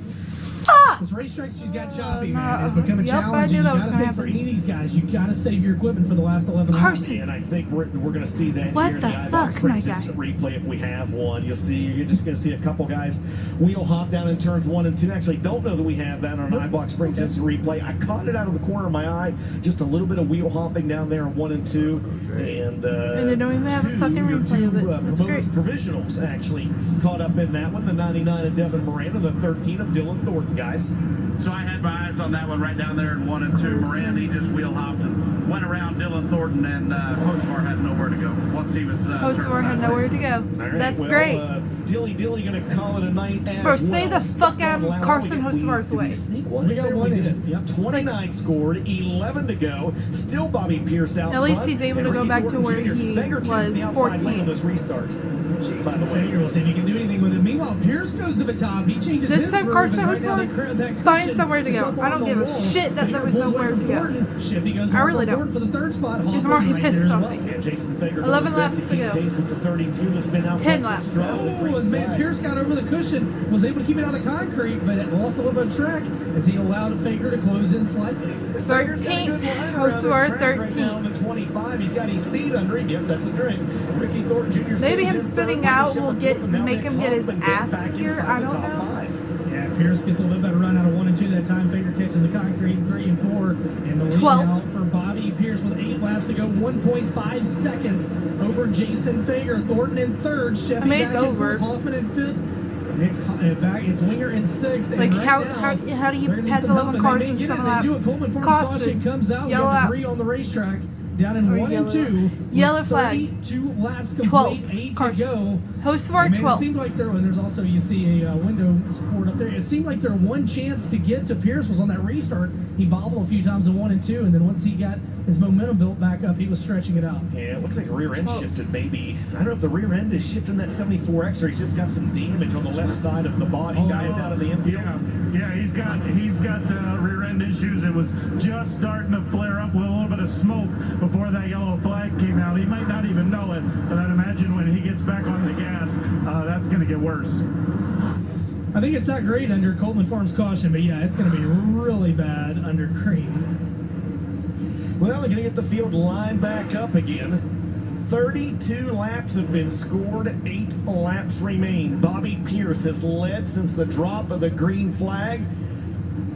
Speaker 1: Fuck!
Speaker 2: This racetrack, she's got choppy,
Speaker 1: No.
Speaker 2: man. It's becoming
Speaker 1: Yep, I
Speaker 2: challenging.
Speaker 1: knew
Speaker 2: You
Speaker 1: that was
Speaker 2: gotta
Speaker 1: gonna
Speaker 2: think for
Speaker 1: happen.
Speaker 2: any of these guys, you gotta save your equipment for the last 11 laps.
Speaker 1: Carson.
Speaker 6: And I think we're going to see that
Speaker 1: What
Speaker 6: here in
Speaker 1: the
Speaker 6: the iBox
Speaker 1: fuck,
Speaker 6: Sprint
Speaker 1: my guy?
Speaker 6: Instant replay if we have one. You're just going to see a couple guys wheel hop down in turns 1 and 2. Actually, don't know that we have that on an iBox Sprint Instant replay. I caught it out of the corner of my eye, just a little bit of wheel hopping down there on 1 and 2, and
Speaker 1: they don't even have a fucking replay of it. That's great.
Speaker 6: provisionals actually caught up in that one. The 99 of Devin Moran and the 13 of Dylan Thornton, guys.
Speaker 11: So I had my eyes on that one right down there in 1 and 2. Moran, he just wheel hopped and went around Dylan Thornton, and Hocevar had nowhere to go once he was.
Speaker 1: Hocevar had nowhere to go.
Speaker 6: All right,
Speaker 1: That's
Speaker 6: well,
Speaker 1: great.
Speaker 6: Dilly going to call it a night as
Speaker 1: Bro, stay
Speaker 6: well.
Speaker 1: the fuck out of Carson Hocevar's way.
Speaker 6: We got one in.
Speaker 2: in. Yep.
Speaker 6: 29 scored, 11 to go. Still Bobby Pierce out
Speaker 1: At least
Speaker 6: front,
Speaker 1: he's able
Speaker 6: and
Speaker 1: to go
Speaker 6: Ricky
Speaker 1: back to
Speaker 6: Thornton
Speaker 1: where
Speaker 6: Jr.
Speaker 1: he
Speaker 6: Fager just
Speaker 1: was
Speaker 6: the outside lane
Speaker 1: 14.
Speaker 6: of this restart. By the way,
Speaker 2: Fager will see if he can do anything with it. Meanwhile, Pierce goes to the top. He changes
Speaker 1: This
Speaker 2: his
Speaker 1: time
Speaker 2: groove,
Speaker 1: Carson
Speaker 2: and right now
Speaker 1: Hocevar
Speaker 2: that
Speaker 1: finds
Speaker 2: cushion
Speaker 1: somewhere to
Speaker 2: is
Speaker 1: go.
Speaker 2: up
Speaker 1: I
Speaker 2: on
Speaker 1: don't
Speaker 2: the
Speaker 1: give a
Speaker 2: wall.
Speaker 1: shit that there was
Speaker 2: Fager pulls
Speaker 1: nowhere
Speaker 2: away
Speaker 1: to
Speaker 2: from
Speaker 1: go.
Speaker 2: Thornton. Shippy goes
Speaker 1: I really
Speaker 2: Thornton
Speaker 1: don't.
Speaker 2: for the third spot.
Speaker 1: Because I'm
Speaker 2: Hoffman
Speaker 1: already
Speaker 2: right there
Speaker 1: pissed
Speaker 2: as
Speaker 1: off
Speaker 2: well.
Speaker 1: at you.
Speaker 6: yeah, Jason Fager doing
Speaker 1: 11
Speaker 6: his best
Speaker 1: laps to
Speaker 6: keep
Speaker 1: go.
Speaker 6: pace with the 32 that's been out
Speaker 1: 10
Speaker 6: front
Speaker 1: laps.
Speaker 6: since driving the green
Speaker 2: Oh, as man
Speaker 6: flag.
Speaker 2: Pierce got over the cushion, was able to keep it out of the concrete, but it lost a little bit of track as he allowed Fager to close in slightly.
Speaker 6: Fager's got a good
Speaker 1: 13th,
Speaker 6: line around this
Speaker 1: Hocevar
Speaker 6: track right now on
Speaker 1: 13th.
Speaker 6: the 25. He's got his feet under him. Yep, that's a drink. Ricky Thornton Jr.
Speaker 1: Maybe
Speaker 6: stays
Speaker 1: him
Speaker 6: in
Speaker 1: spinning
Speaker 6: third,
Speaker 1: out
Speaker 6: Shepard
Speaker 1: will
Speaker 6: Thornton now
Speaker 1: make him
Speaker 6: Nick
Speaker 1: get his
Speaker 6: Hoffman
Speaker 1: ass
Speaker 6: back
Speaker 1: here.
Speaker 6: inside
Speaker 1: I
Speaker 6: the
Speaker 1: don't
Speaker 6: top
Speaker 1: know.
Speaker 6: 5.
Speaker 2: Yeah, Pierce gets a little better run out of 1 and 2 that time. Fager catches the concrete in 3 and 4. And the lead
Speaker 1: 12.
Speaker 2: now for Bobby Pierce with 8 laps to go. 1.5 seconds over Jason Fager. Thornton in third. Chevy
Speaker 1: I mean, it's
Speaker 2: back in
Speaker 1: over.
Speaker 2: fourth. Hoffman in fifth. Nick back. It's Winger in sixth. And
Speaker 1: Like,
Speaker 2: right
Speaker 1: how-
Speaker 2: now,
Speaker 1: how do you
Speaker 2: they're gonna need
Speaker 1: pass
Speaker 2: some help,
Speaker 1: 11
Speaker 2: and
Speaker 1: cars
Speaker 2: they
Speaker 1: in
Speaker 2: may get
Speaker 1: some
Speaker 2: it. They do
Speaker 1: laps?
Speaker 2: it. Coleman Farms
Speaker 1: Caution.
Speaker 2: caution comes out. We
Speaker 1: Yellow
Speaker 2: got debris
Speaker 1: laps.
Speaker 2: on the racetrack. Down in
Speaker 1: Or
Speaker 2: 1 and
Speaker 1: yellow.
Speaker 2: 2.
Speaker 1: Yellow
Speaker 2: with
Speaker 1: flag.
Speaker 2: 32 laps complete.
Speaker 1: 12.
Speaker 2: 8 to
Speaker 1: Carson.
Speaker 2: go.
Speaker 1: Hocevar
Speaker 2: And man, it
Speaker 1: 12.
Speaker 2: seemed like there, and there's also, you see a window support up there. It seemed like their one chance to get to Pierce was on that restart. He bobbled a few times in 1 and 2, and then once he got his momentum built back up, he was stretching it out.
Speaker 6: Yeah, it looks like a rear end shifted maybe. I don't know if the rear end is shifting that 74X or he's just got some damage on the left side of the body. Guys down in the infield.
Speaker 9: Yeah, he's got rear end issues. It was just starting to flare up with a little bit of smoke before that yellow flag came out. He might not even know it, but I'd imagine when he gets back on the gas, that's going to get worse.
Speaker 2: I think it's not great under Coleman Farms caution, but yeah, it's going to be really bad under Cream.
Speaker 6: Well, they're going to get the field lined back up again. 32 laps have been scored, 8 laps remain. Bobby Pierce has led since the drop of the green flag.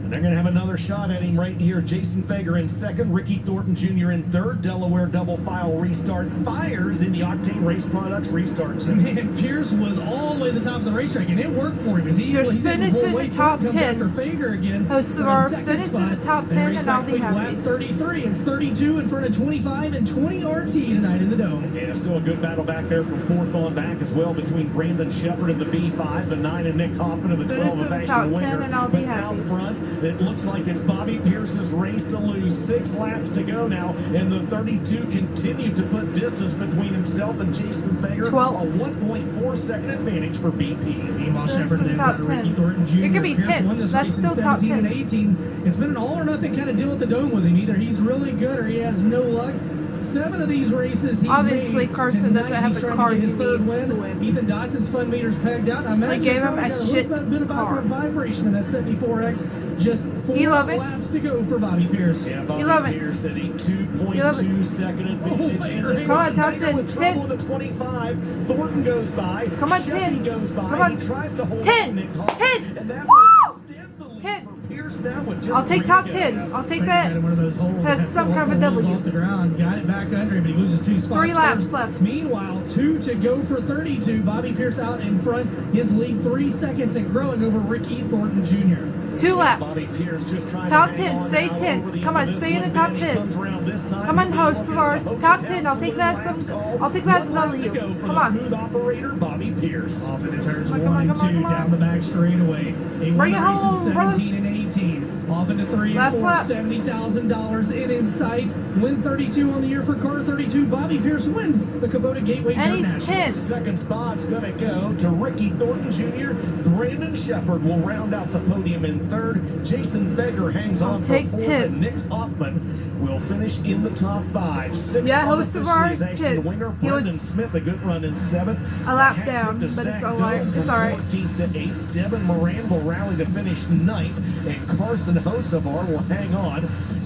Speaker 6: And they're going to have another shot at him right here. Jason Fager in second, Ricky Thornton Jr. in third. Delaware double file restart fires in the Octane Race Products restart zone.
Speaker 2: Man, Pierce was all the way to the top of the racetrack, and it worked for him.
Speaker 1: Just finish in the top 10.
Speaker 2: After Fager again.
Speaker 1: Hocevar,
Speaker 2: for the second
Speaker 1: finish in the
Speaker 2: spot.
Speaker 1: top 10
Speaker 2: race
Speaker 1: and I'll
Speaker 2: back
Speaker 1: be
Speaker 2: lead
Speaker 1: happy.
Speaker 2: Lap 33. It's 32 in front of 25 and 20 RT tonight in the Dome.
Speaker 6: Yeah, still a good battle back there from fourth on back as well between Brandon Shepard and the B5, the 9 and Nick Hoffman and the 12
Speaker 1: Finish
Speaker 6: of
Speaker 1: in the top
Speaker 6: Ashton
Speaker 1: 10
Speaker 6: Winger.
Speaker 1: and I'll be
Speaker 6: But
Speaker 1: happy.
Speaker 6: out front, it looks like it's Bobby Pierce's race to lose. 6 laps to go now, and the 32 continues to put distance between himself and Jason Fager.
Speaker 1: 12.
Speaker 6: A 1.4 second advantage for BP.
Speaker 2: Meanwhile,
Speaker 1: Finish
Speaker 2: Shepard
Speaker 1: in the
Speaker 2: then
Speaker 1: top
Speaker 2: to Ricky
Speaker 1: 10.
Speaker 2: Thornton Jr.
Speaker 1: It could be
Speaker 2: Pierce
Speaker 1: 10th.
Speaker 2: won this
Speaker 1: That's
Speaker 2: race in
Speaker 1: still top
Speaker 2: 17 and
Speaker 1: 10.
Speaker 2: 18. It's been an all or nothing kind of deal at the Dome with him. Either he's really good or he has no luck. 7 of these races he's
Speaker 1: Obviously,
Speaker 2: made.
Speaker 1: Carson
Speaker 2: Tonight,
Speaker 1: doesn't have
Speaker 2: he's
Speaker 1: the
Speaker 2: trying
Speaker 1: car
Speaker 2: to get
Speaker 1: he
Speaker 2: his third
Speaker 1: needs
Speaker 2: win.
Speaker 1: to win.
Speaker 2: Ethan Dodson's fun meters pegged out. I imagine
Speaker 1: gave him
Speaker 2: probably
Speaker 1: a
Speaker 2: got little
Speaker 1: shit
Speaker 2: bit of
Speaker 1: car.
Speaker 2: upward vibration in that 74X. Just 4
Speaker 1: 11.
Speaker 2: laps to go for Bobby Pierce.
Speaker 6: Yeah, Bobby
Speaker 1: 11.
Speaker 6: Pierce at a 2.2
Speaker 1: 11.
Speaker 6: second advantage.
Speaker 2: Fager.
Speaker 6: And this
Speaker 1: Come on,
Speaker 6: one,
Speaker 1: top
Speaker 6: Fager
Speaker 1: 10.
Speaker 6: with trouble
Speaker 1: 10.
Speaker 6: with the 25. Thornton goes by.
Speaker 1: Come on,
Speaker 6: Chevy
Speaker 1: 10.
Speaker 6: goes by.
Speaker 1: Come on.
Speaker 6: He tries to hold
Speaker 1: 10.
Speaker 6: on Nick Hoffman.
Speaker 1: 10.
Speaker 6: And that
Speaker 1: Woo!
Speaker 6: will extend the lead
Speaker 1: 10.
Speaker 6: for Pierce now with just
Speaker 1: I'll take
Speaker 6: 3
Speaker 1: top
Speaker 6: to go.
Speaker 1: 10. I'll take
Speaker 2: Fager
Speaker 1: that.
Speaker 2: had one of those holes
Speaker 1: That's
Speaker 2: that
Speaker 1: some
Speaker 2: had
Speaker 1: kind of a
Speaker 2: four wheels
Speaker 1: W.
Speaker 2: off the ground. Got it back under him, but he loses 2 spots.
Speaker 1: 3 laps
Speaker 2: first.
Speaker 1: left.
Speaker 2: Meanwhile, 2 to go for 32. Bobby Pierce out in front. His lead 3 seconds and growing over Ricky Thornton Jr.
Speaker 1: 2 laps.
Speaker 6: Bobby Pierce just trying
Speaker 1: Top
Speaker 6: to hang
Speaker 1: 10,
Speaker 6: on
Speaker 1: stay
Speaker 6: now
Speaker 1: 10th.
Speaker 6: over the
Speaker 1: Come on,
Speaker 6: end of this
Speaker 1: stay in the
Speaker 6: one.
Speaker 1: top
Speaker 6: Benny
Speaker 1: 10.
Speaker 6: comes around this time.
Speaker 1: Come on,
Speaker 6: He's
Speaker 1: host
Speaker 6: looking
Speaker 1: of our
Speaker 6: at the
Speaker 1: top
Speaker 6: Hotel
Speaker 1: 10. I'll take
Speaker 6: Salute
Speaker 1: that as
Speaker 6: last
Speaker 1: some.
Speaker 6: call.
Speaker 1: I'll take that as a
Speaker 6: 1 lap to
Speaker 1: W.
Speaker 6: go for
Speaker 1: Come
Speaker 6: the
Speaker 1: on.
Speaker 6: smooth operator, Bobby Pierce.
Speaker 2: Off into turns
Speaker 1: Come
Speaker 2: 1
Speaker 1: on,
Speaker 2: and
Speaker 1: come on,
Speaker 2: 2
Speaker 1: come on.
Speaker 2: down the back straightaway. He won
Speaker 1: Bring
Speaker 2: the
Speaker 1: it
Speaker 2: races
Speaker 1: home, brother.
Speaker 2: 17 and 18. 17. Off into 3 and
Speaker 1: Last
Speaker 2: 4,
Speaker 1: lap.
Speaker 2: $70,000 in his sights. Win 32 on the year for car 32. Bobby Pierce wins the Kubota Gateway
Speaker 1: And
Speaker 2: Dirt
Speaker 1: he's
Speaker 2: Nationals.
Speaker 1: 10.
Speaker 6: Second spot's gonna go to Ricky Thornton Jr. Brandon Shepard will round out the podium in third. Jason Beger hangs on for
Speaker 1: take
Speaker 6: fourth,
Speaker 1: 10.
Speaker 6: and Nick Hoffman will finish in the top 5. Sixth
Speaker 1: Yeah, host of
Speaker 6: unofficially
Speaker 1: our
Speaker 6: is Ashton
Speaker 1: 10th.
Speaker 6: Winger.
Speaker 1: He was
Speaker 6: Brendan Smith, a good run in 7th.
Speaker 1: a lap
Speaker 6: hat
Speaker 1: down,
Speaker 6: tip to
Speaker 1: but it's
Speaker 6: Zach
Speaker 1: all right.
Speaker 6: Doe
Speaker 1: It's
Speaker 6: from
Speaker 1: all right.
Speaker 6: 14th to 8th. Devin Moran will rally to finish 9th, and Carson Hocevar will hang on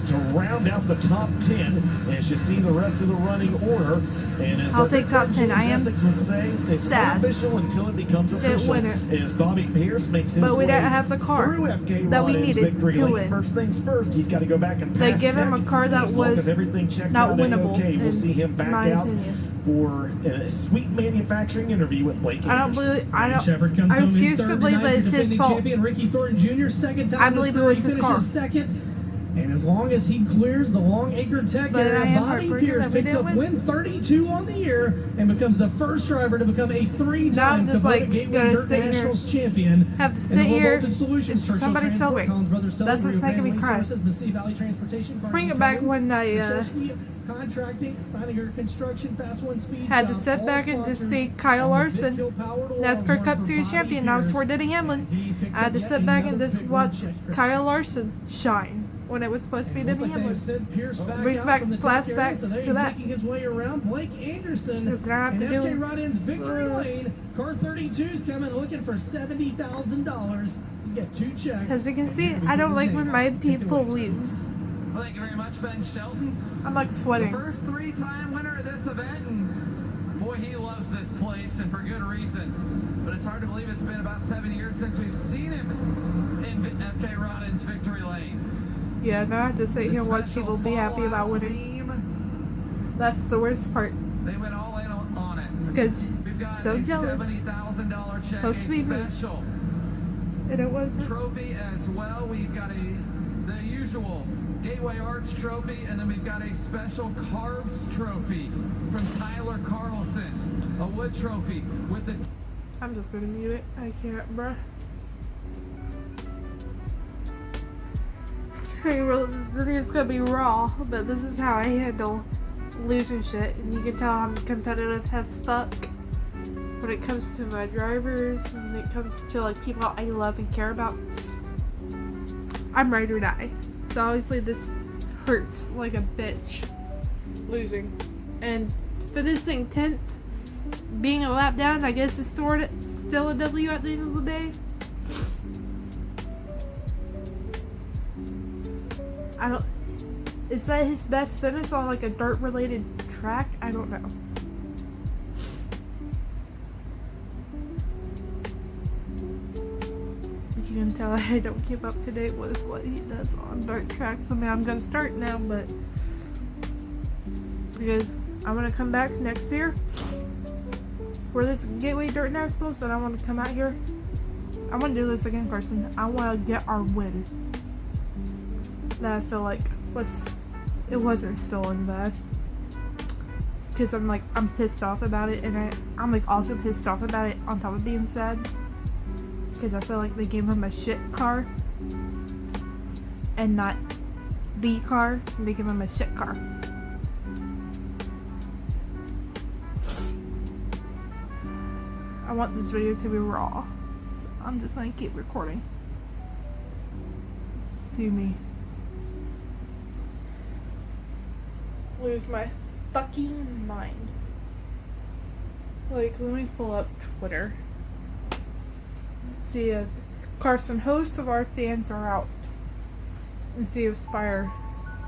Speaker 6: to round out the top 10 as you see the rest of the running order. And as
Speaker 1: I'll
Speaker 6: our
Speaker 1: take
Speaker 6: good
Speaker 1: top
Speaker 6: friend
Speaker 1: 10. I
Speaker 6: James
Speaker 1: am
Speaker 6: Essex would say, it's
Speaker 1: sad.
Speaker 6: unofficial until it becomes
Speaker 1: Didn't
Speaker 6: official.
Speaker 1: win it.
Speaker 6: As Bobby Pierce makes his
Speaker 1: But we
Speaker 6: way
Speaker 1: didn't have the car
Speaker 6: through FK
Speaker 1: that we
Speaker 6: Rodin's
Speaker 1: needed
Speaker 6: victory
Speaker 1: to
Speaker 6: lane.
Speaker 1: win.
Speaker 6: First things first, he's got to go back and
Speaker 1: They
Speaker 6: pass
Speaker 1: gave him
Speaker 6: Tech.
Speaker 1: a car that
Speaker 6: As long
Speaker 1: was
Speaker 6: as everything checks
Speaker 1: not
Speaker 6: out
Speaker 1: winnable,
Speaker 6: A-okay, we'll
Speaker 1: in
Speaker 6: see him back
Speaker 1: my
Speaker 6: out
Speaker 1: opinion.
Speaker 6: for a sweet manufacturing interview with Blake
Speaker 1: I don't
Speaker 6: Anderson.
Speaker 1: believe. I don't.
Speaker 2: Shepard comes
Speaker 1: I
Speaker 2: home in
Speaker 1: refuse to
Speaker 2: third
Speaker 1: believe
Speaker 2: tonight
Speaker 1: that
Speaker 2: for
Speaker 1: it's his
Speaker 2: defending
Speaker 1: fault.
Speaker 2: Champion Ricky Thornton Jr. Second time
Speaker 1: I
Speaker 2: in
Speaker 1: believe
Speaker 2: his
Speaker 1: it was
Speaker 2: career,
Speaker 1: his
Speaker 2: he
Speaker 1: car.
Speaker 2: finishes second. And as long as he clears the Long Acre Tech
Speaker 1: But I
Speaker 2: area,
Speaker 1: am
Speaker 2: Bobby
Speaker 1: heartbroken
Speaker 2: Pierce
Speaker 1: that we
Speaker 2: picks
Speaker 1: didn't
Speaker 2: up
Speaker 1: win.
Speaker 2: win 32 on the year and becomes the first driver to become a
Speaker 1: Now
Speaker 2: three-time
Speaker 1: I'm just,
Speaker 2: Kubota
Speaker 1: like,
Speaker 2: Gateway
Speaker 1: gonna
Speaker 2: Dirt
Speaker 1: sit here,
Speaker 2: Nationals champion.
Speaker 1: have to
Speaker 2: And
Speaker 1: sit
Speaker 2: Low
Speaker 1: here.
Speaker 2: Voltage Solutions,
Speaker 1: It's
Speaker 2: Churchill
Speaker 1: somebody
Speaker 2: Transport,
Speaker 1: celebrate.
Speaker 2: Collins Brothers Towing,
Speaker 1: That's what's
Speaker 2: Rio
Speaker 1: making me
Speaker 2: Grande
Speaker 1: cry.
Speaker 2: Services, Mississippi Valley Transportation,
Speaker 1: Let's bring it
Speaker 2: Carnegie
Speaker 1: back
Speaker 2: Towing,
Speaker 1: when I
Speaker 2: Krzyzewski Contracting, Steininger Construction, Fast One Speed
Speaker 1: had to
Speaker 2: Shop,
Speaker 1: sit
Speaker 2: all
Speaker 1: back and just
Speaker 2: sponsors
Speaker 1: see Kyle
Speaker 2: on the
Speaker 1: Larson,
Speaker 2: Vidkill Powered Oil
Speaker 1: NASCAR
Speaker 2: Award
Speaker 1: Cup
Speaker 2: for
Speaker 1: Series
Speaker 2: Bobby
Speaker 1: champion. I was
Speaker 2: Pierce.
Speaker 1: for Denny Hamlin.
Speaker 2: He picks
Speaker 1: I had
Speaker 2: up
Speaker 1: to
Speaker 2: yet
Speaker 1: sit back and
Speaker 2: another
Speaker 1: just
Speaker 2: big
Speaker 1: watch
Speaker 2: win check.
Speaker 1: Kyle Larson shine when it was supposed to be
Speaker 2: Looks
Speaker 1: Denny
Speaker 2: like they have
Speaker 1: Hamlin.
Speaker 2: sent Pierce back
Speaker 1: Brings
Speaker 2: out
Speaker 1: back
Speaker 2: from the tech area,
Speaker 1: flashbacks
Speaker 2: so there
Speaker 1: to
Speaker 2: he's
Speaker 1: that.
Speaker 2: making his way around. Blake Anderson
Speaker 1: Because now I have
Speaker 2: and
Speaker 1: to
Speaker 2: FK
Speaker 1: do-
Speaker 2: Rodin's victory lane. Car 32's coming looking for $70,000. He's got 2 checks.
Speaker 1: As you can see, I don't like when my people lose.
Speaker 4: Well, thank you very much, Ben Shelton.
Speaker 1: I'm like
Speaker 4: The
Speaker 1: sweating.
Speaker 4: first 3-time winner of this event, and boy, he loves this place, and for good reason. But it's hard to believe it's been about 7 years since we've seen him in FK Rodin's victory lane.
Speaker 1: Yeah, now I have to sit here and watch people be happy about winning.
Speaker 4: Team,
Speaker 1: That's the worst part.
Speaker 4: they went all in on it.
Speaker 1: It's because
Speaker 4: We've got
Speaker 1: so
Speaker 4: a
Speaker 1: jealous.
Speaker 4: $70,000 check,
Speaker 1: Supposed to be
Speaker 4: a
Speaker 1: me.
Speaker 4: special
Speaker 1: And it wasn't.
Speaker 4: trophy as well. We've got the usual Gateway Arts trophy, and then we've got a special Carbs trophy from Tyler Carlson, a wood trophy with the
Speaker 1: I'm just gonna mute it. I can't, bruh. Hey, well, this video's gonna be raw, but this is how I handle losing shit. And you can tell I'm competitive as fuck when it comes to my drivers, when it comes to like people I love and care about. I'm ride or die. So obviously this hurts like a bitch losing. And finishing 10th, being a lap down, I guess it's still a W at the end of the day. I don't. Is that his best finish on like a dirt related track? I don't know. You can tell I don't keep up to date with what he does on dirt tracks. I mean, I'm gonna start now, but because I'm gonna come back next year for this Gateway Dirt Nationals, and I want to come out here. I want to do this again, Carson. I want to get our win. That I feel like it wasn't stolen, but because I'm pissed off about it, and I'm like also pissed off about it on top of being sad because I feel like they gave him a shit car and not the car. They gave him a shit car. I want this video to be raw, so I'm just gonna keep recording. See me lose my fucking mind. Like, let me pull up Twitter. See if Carson hosts of our fans are out. And see if Spire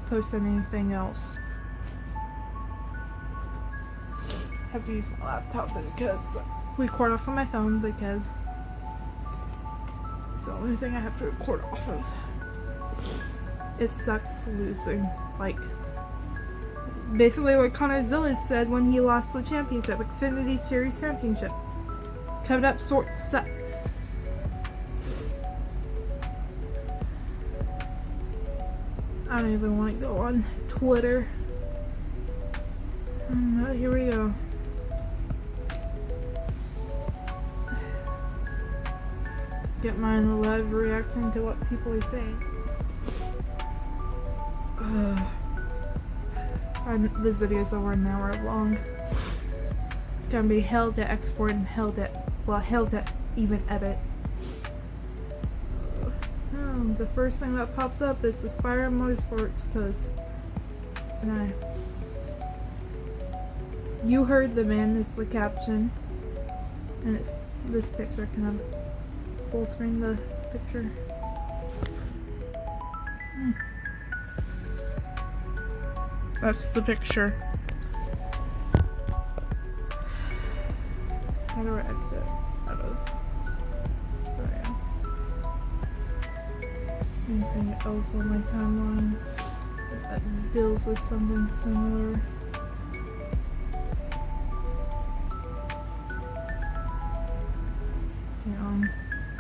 Speaker 1: posts anything else. I have to use my laptop because record off on my phone because it's the only thing I have to record off of. It sucks losing. Like, basically what Connor Zillis said when he lost the championship, Xfinity Series Championship. Covered up sort sucks. I don't even want to go on Twitter. Here we go. Get my live reaction to what people are saying. This video is over an hour long. It's gonna be hell to export and hell to even edit. The first thing that pops up is the Spire Motorsports post. And you heard the man is the caption. And it's this picture. Can I full screen the picture? That's the picture. How do I exit out of? There I am. Anything else on my timeline that deals with something similar?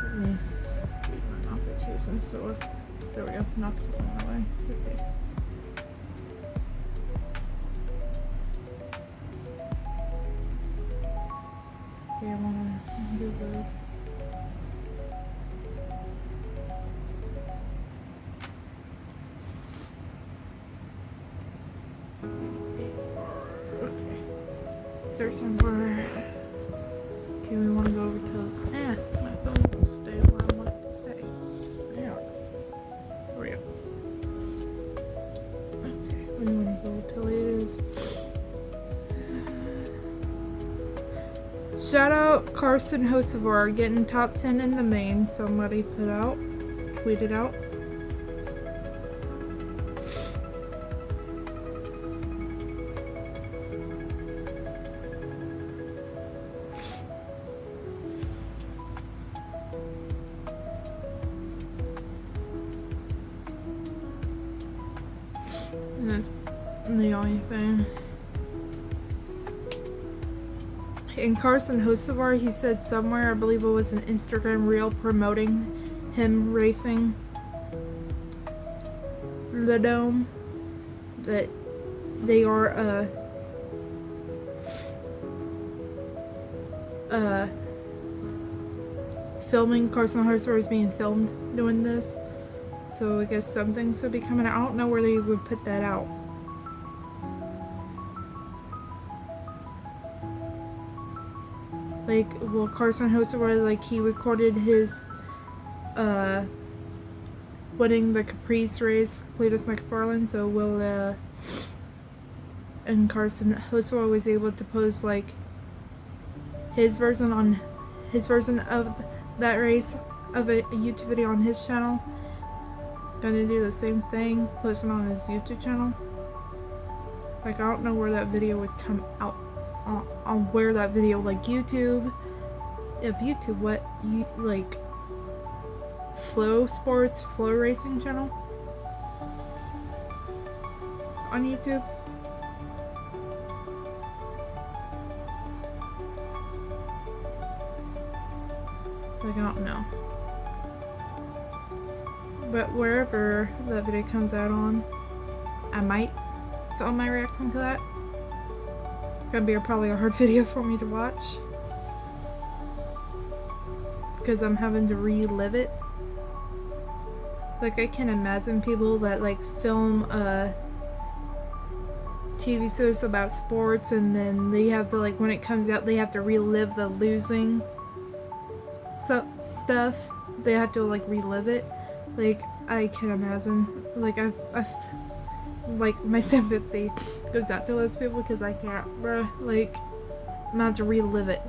Speaker 1: Let me read my notifications. So there we go. Notifications on the way. Okay. Okay, I wanna do the searching for. Okay, we want to go over to. My phone will stay where I want it to stay. Yeah. There we go. Okay, we want to go to latest. Shout out Carson Hocevar getting top 10 in the main. Somebody tweeted out. And that's the only thing. In Carson Hocevar, he said somewhere, I believe it was an Instagram reel promoting him racing the Dome, that they are filming. Carson Hocevar is being filmed doing this. So I guess something should be coming out. I don't know where they would put that out. Like, well, Carson Hocevar, like, he recorded his winning the Caprice race, Cletus McFarland, so and Carson Hocevar was able to post, like, his version of that race of a YouTube video on his channel. Gonna do the same thing, post it on his YouTube channel. Like, I don't know where that video would come out on where that video, like YouTube. If YouTube, what you like? Flow Sports, Flow Racing channel on YouTube. Like, I don't know. But wherever that video comes out on, I might film my reaction to that. It's gonna be probably a hard video for me to watch, because I'm having to relive it. Like, I can imagine people that, like, film TV shows about sports, and then they have to, like, when it comes out, they have to relive the losing stuff. They have to, like, relive it. Like, I can imagine. Like, like, my sympathy goes out to those people, because I can't, bruh. Like, I'm gonna have to relive it.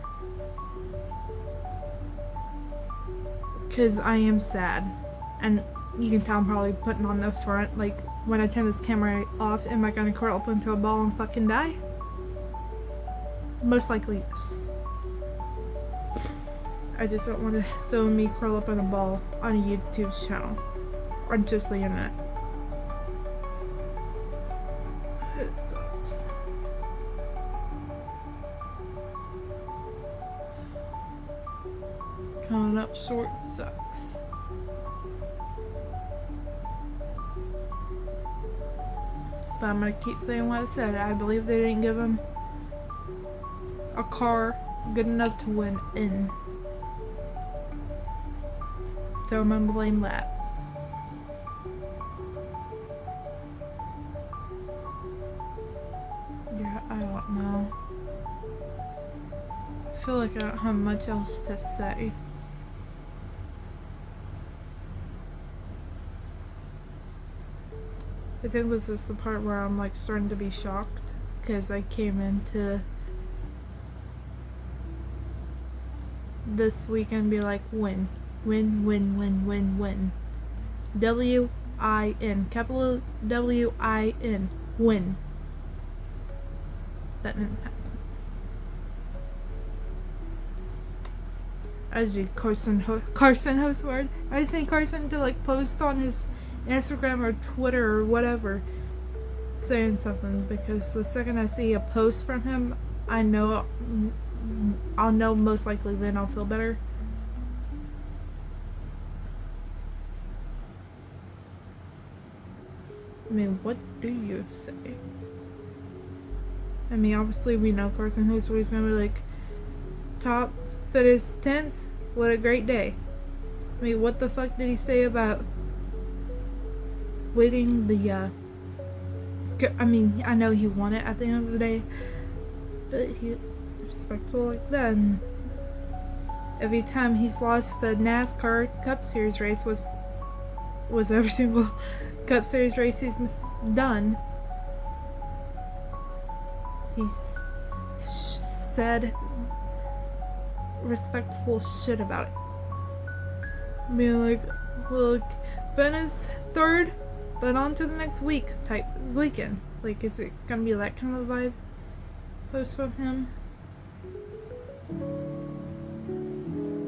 Speaker 1: Because I am sad. And you can tell I'm probably putting on the front, like, when I turn this camera off, am I gonna curl up into a ball and fucking die? Most likely, yes. I just don't want to show me curl up in a ball on a YouTube channel. Or just the internet. It sucks. Coming up short sucks. But I'm gonna keep saying what I said. I believe they didn't give him a car good enough to win in. So I'm gonna blame that. don't know. I feel like I don't have much else to say. I think this is the part where I'm like starting to be shocked because I came into this weekend be like win. W-I-N, capital W-I-N, win. That didn't happen. I did Carson Hostward. I just need Carson to like post on his Instagram or Twitter or whatever saying something, because the second I see a post from him, I'll know most likely then I'll feel better. I mean, what do you say? I mean, obviously we know Carson Hostward's gonna be like top fittest 10th. What a great day. I mean, what the fuck did he say about winning the I mean, I know he won it at the end of the day, but he respectful like that. And every time he's lost the NASCAR Cup Series race was every single Cup Series race he's done. He's said respectful shit about it. I mean, like, look, Ben is third, but on to the next weekend. Like, is it gonna be that kind of vibe post from him?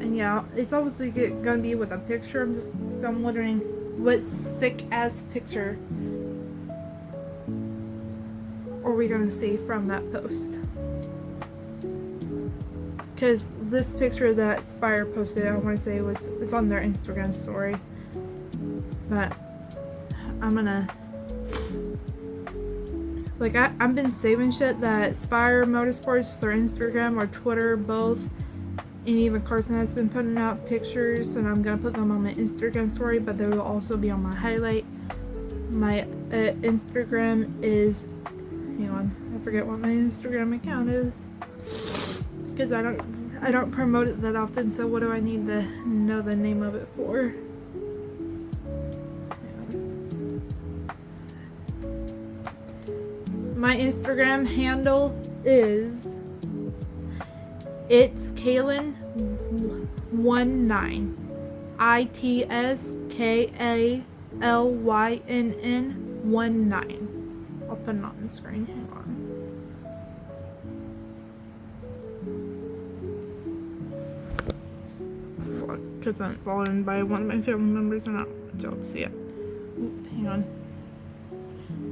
Speaker 1: And yeah, it's obviously gonna be with a picture. I'm wondering what sick ass picture are we gonna see from that post? Because this picture that Spire posted, I want to say it's on their Instagram story, but I'm gonna like I've been saving shit that Spire Motorsports, their Instagram or Twitter both, and even Carson has been putting out pictures, and I'm gonna put them on my Instagram story, but they will also be on my highlight. My Instagram is, hang on, I forget what my Instagram account is, because I don't promote it that often, so what do I need to know the name of it for? My Instagram handle is It's Kaylyn19. ITSKALYNN19. I'll put it on the screen. Hang on. Because I'm followed by one of my family members and I don't see it. Oop, hang on.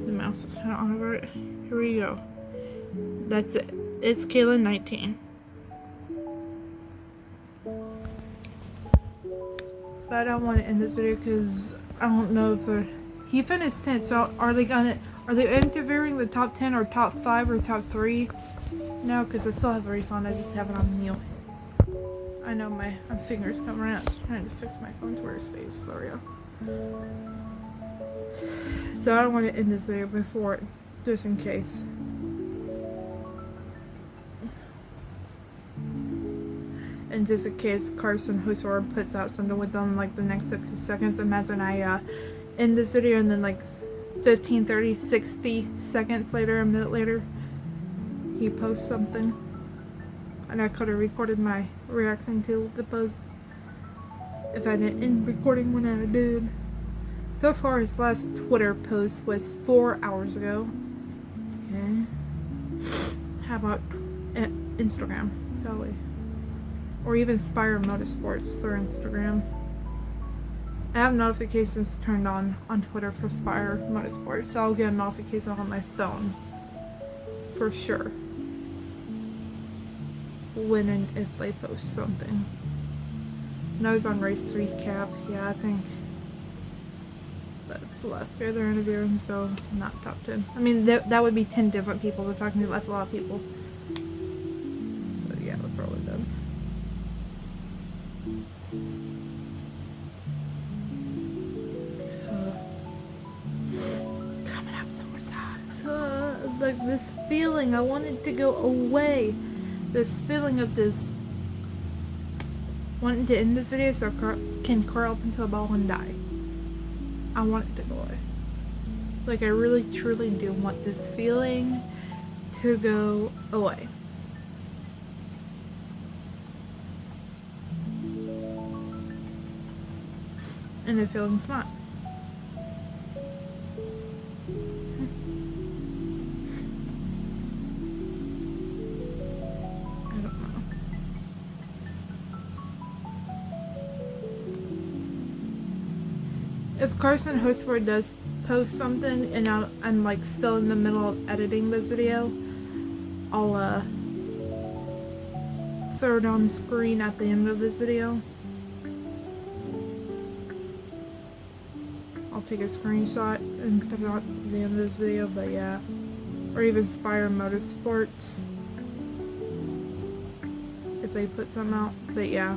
Speaker 1: The mouse is kind of over it. Here we go. That's it. It's Kaylyn19. But I don't want to end this video because I don't know if he finished 10th, so are they interviewing the top 10 or top 5 or top 3? No, because I still have the race on, I just have it on mute. I know my fingers come around trying to fix my phone to where it stays. There we go. So I don't want to end this video before it, just in case. And just in case Carson Hostward puts out something within like the next 60 seconds, imagine I end this video and then like 15, 30, 60 seconds later, a minute later, he posts something. And I could have recorded my reaction to the post if I didn't end recording when I did. So far, his last Twitter post was 4 hours ago. Okay. How about Instagram? Golly. Or even Spire Motorsports, their Instagram. I have notifications turned on Twitter for Spire Motorsports, so I'll get a notification on my phone. For sure. When and if they post something. And I was on race recap. Yeah, I think that's the last guy they're interviewing, so not top 10. I mean, that would be 10 different people. They're talking to a lot of people. So yeah, we're probably done. Coming up so like this feels feeling. I want it to go away. This feeling of this wanting to end this video so I can curl up into a ball and die. I want it to go away. Like, I really truly do want this feeling to go away. And the feeling's not. I don't know. If Carson Hocevar does post something and I'm like still in the middle of editing this video, I'll throw it on the screen at the end of this video. I'll take a screenshot and put it on at the end of this video, but yeah. Or even Spire Motorsports, if they put something out, but yeah.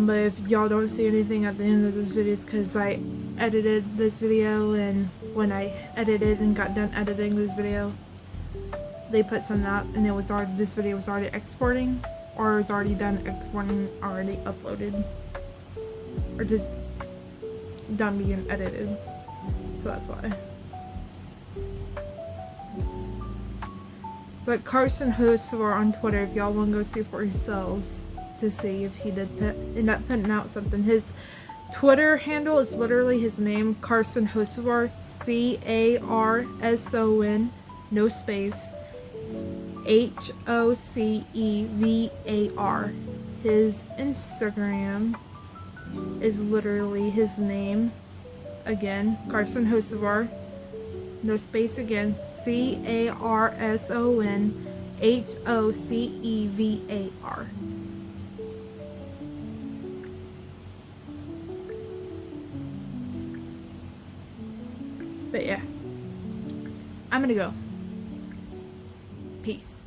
Speaker 1: But if y'all don't see anything at the end of this video, it's because I edited this video, and when I edited and got done editing this video, they put something out and it was already, this video was already exporting, or it was already done exporting, already uploaded, or just done being edited. So that's why. But Carson Hocevar on Twitter, if y'all want to go see for yourselves to see if he did end up putting out something. His Twitter handle is literally his name, Carson Hocevar, C-A-R-S-O-N, no space, H-O-C-E-V-A-R. His Instagram is literally his name, again, Carson Hocevar, no space again, C-A-R-S-O-N, H-O-C-E-V-A-R. But yeah, I'm gonna go. Peace.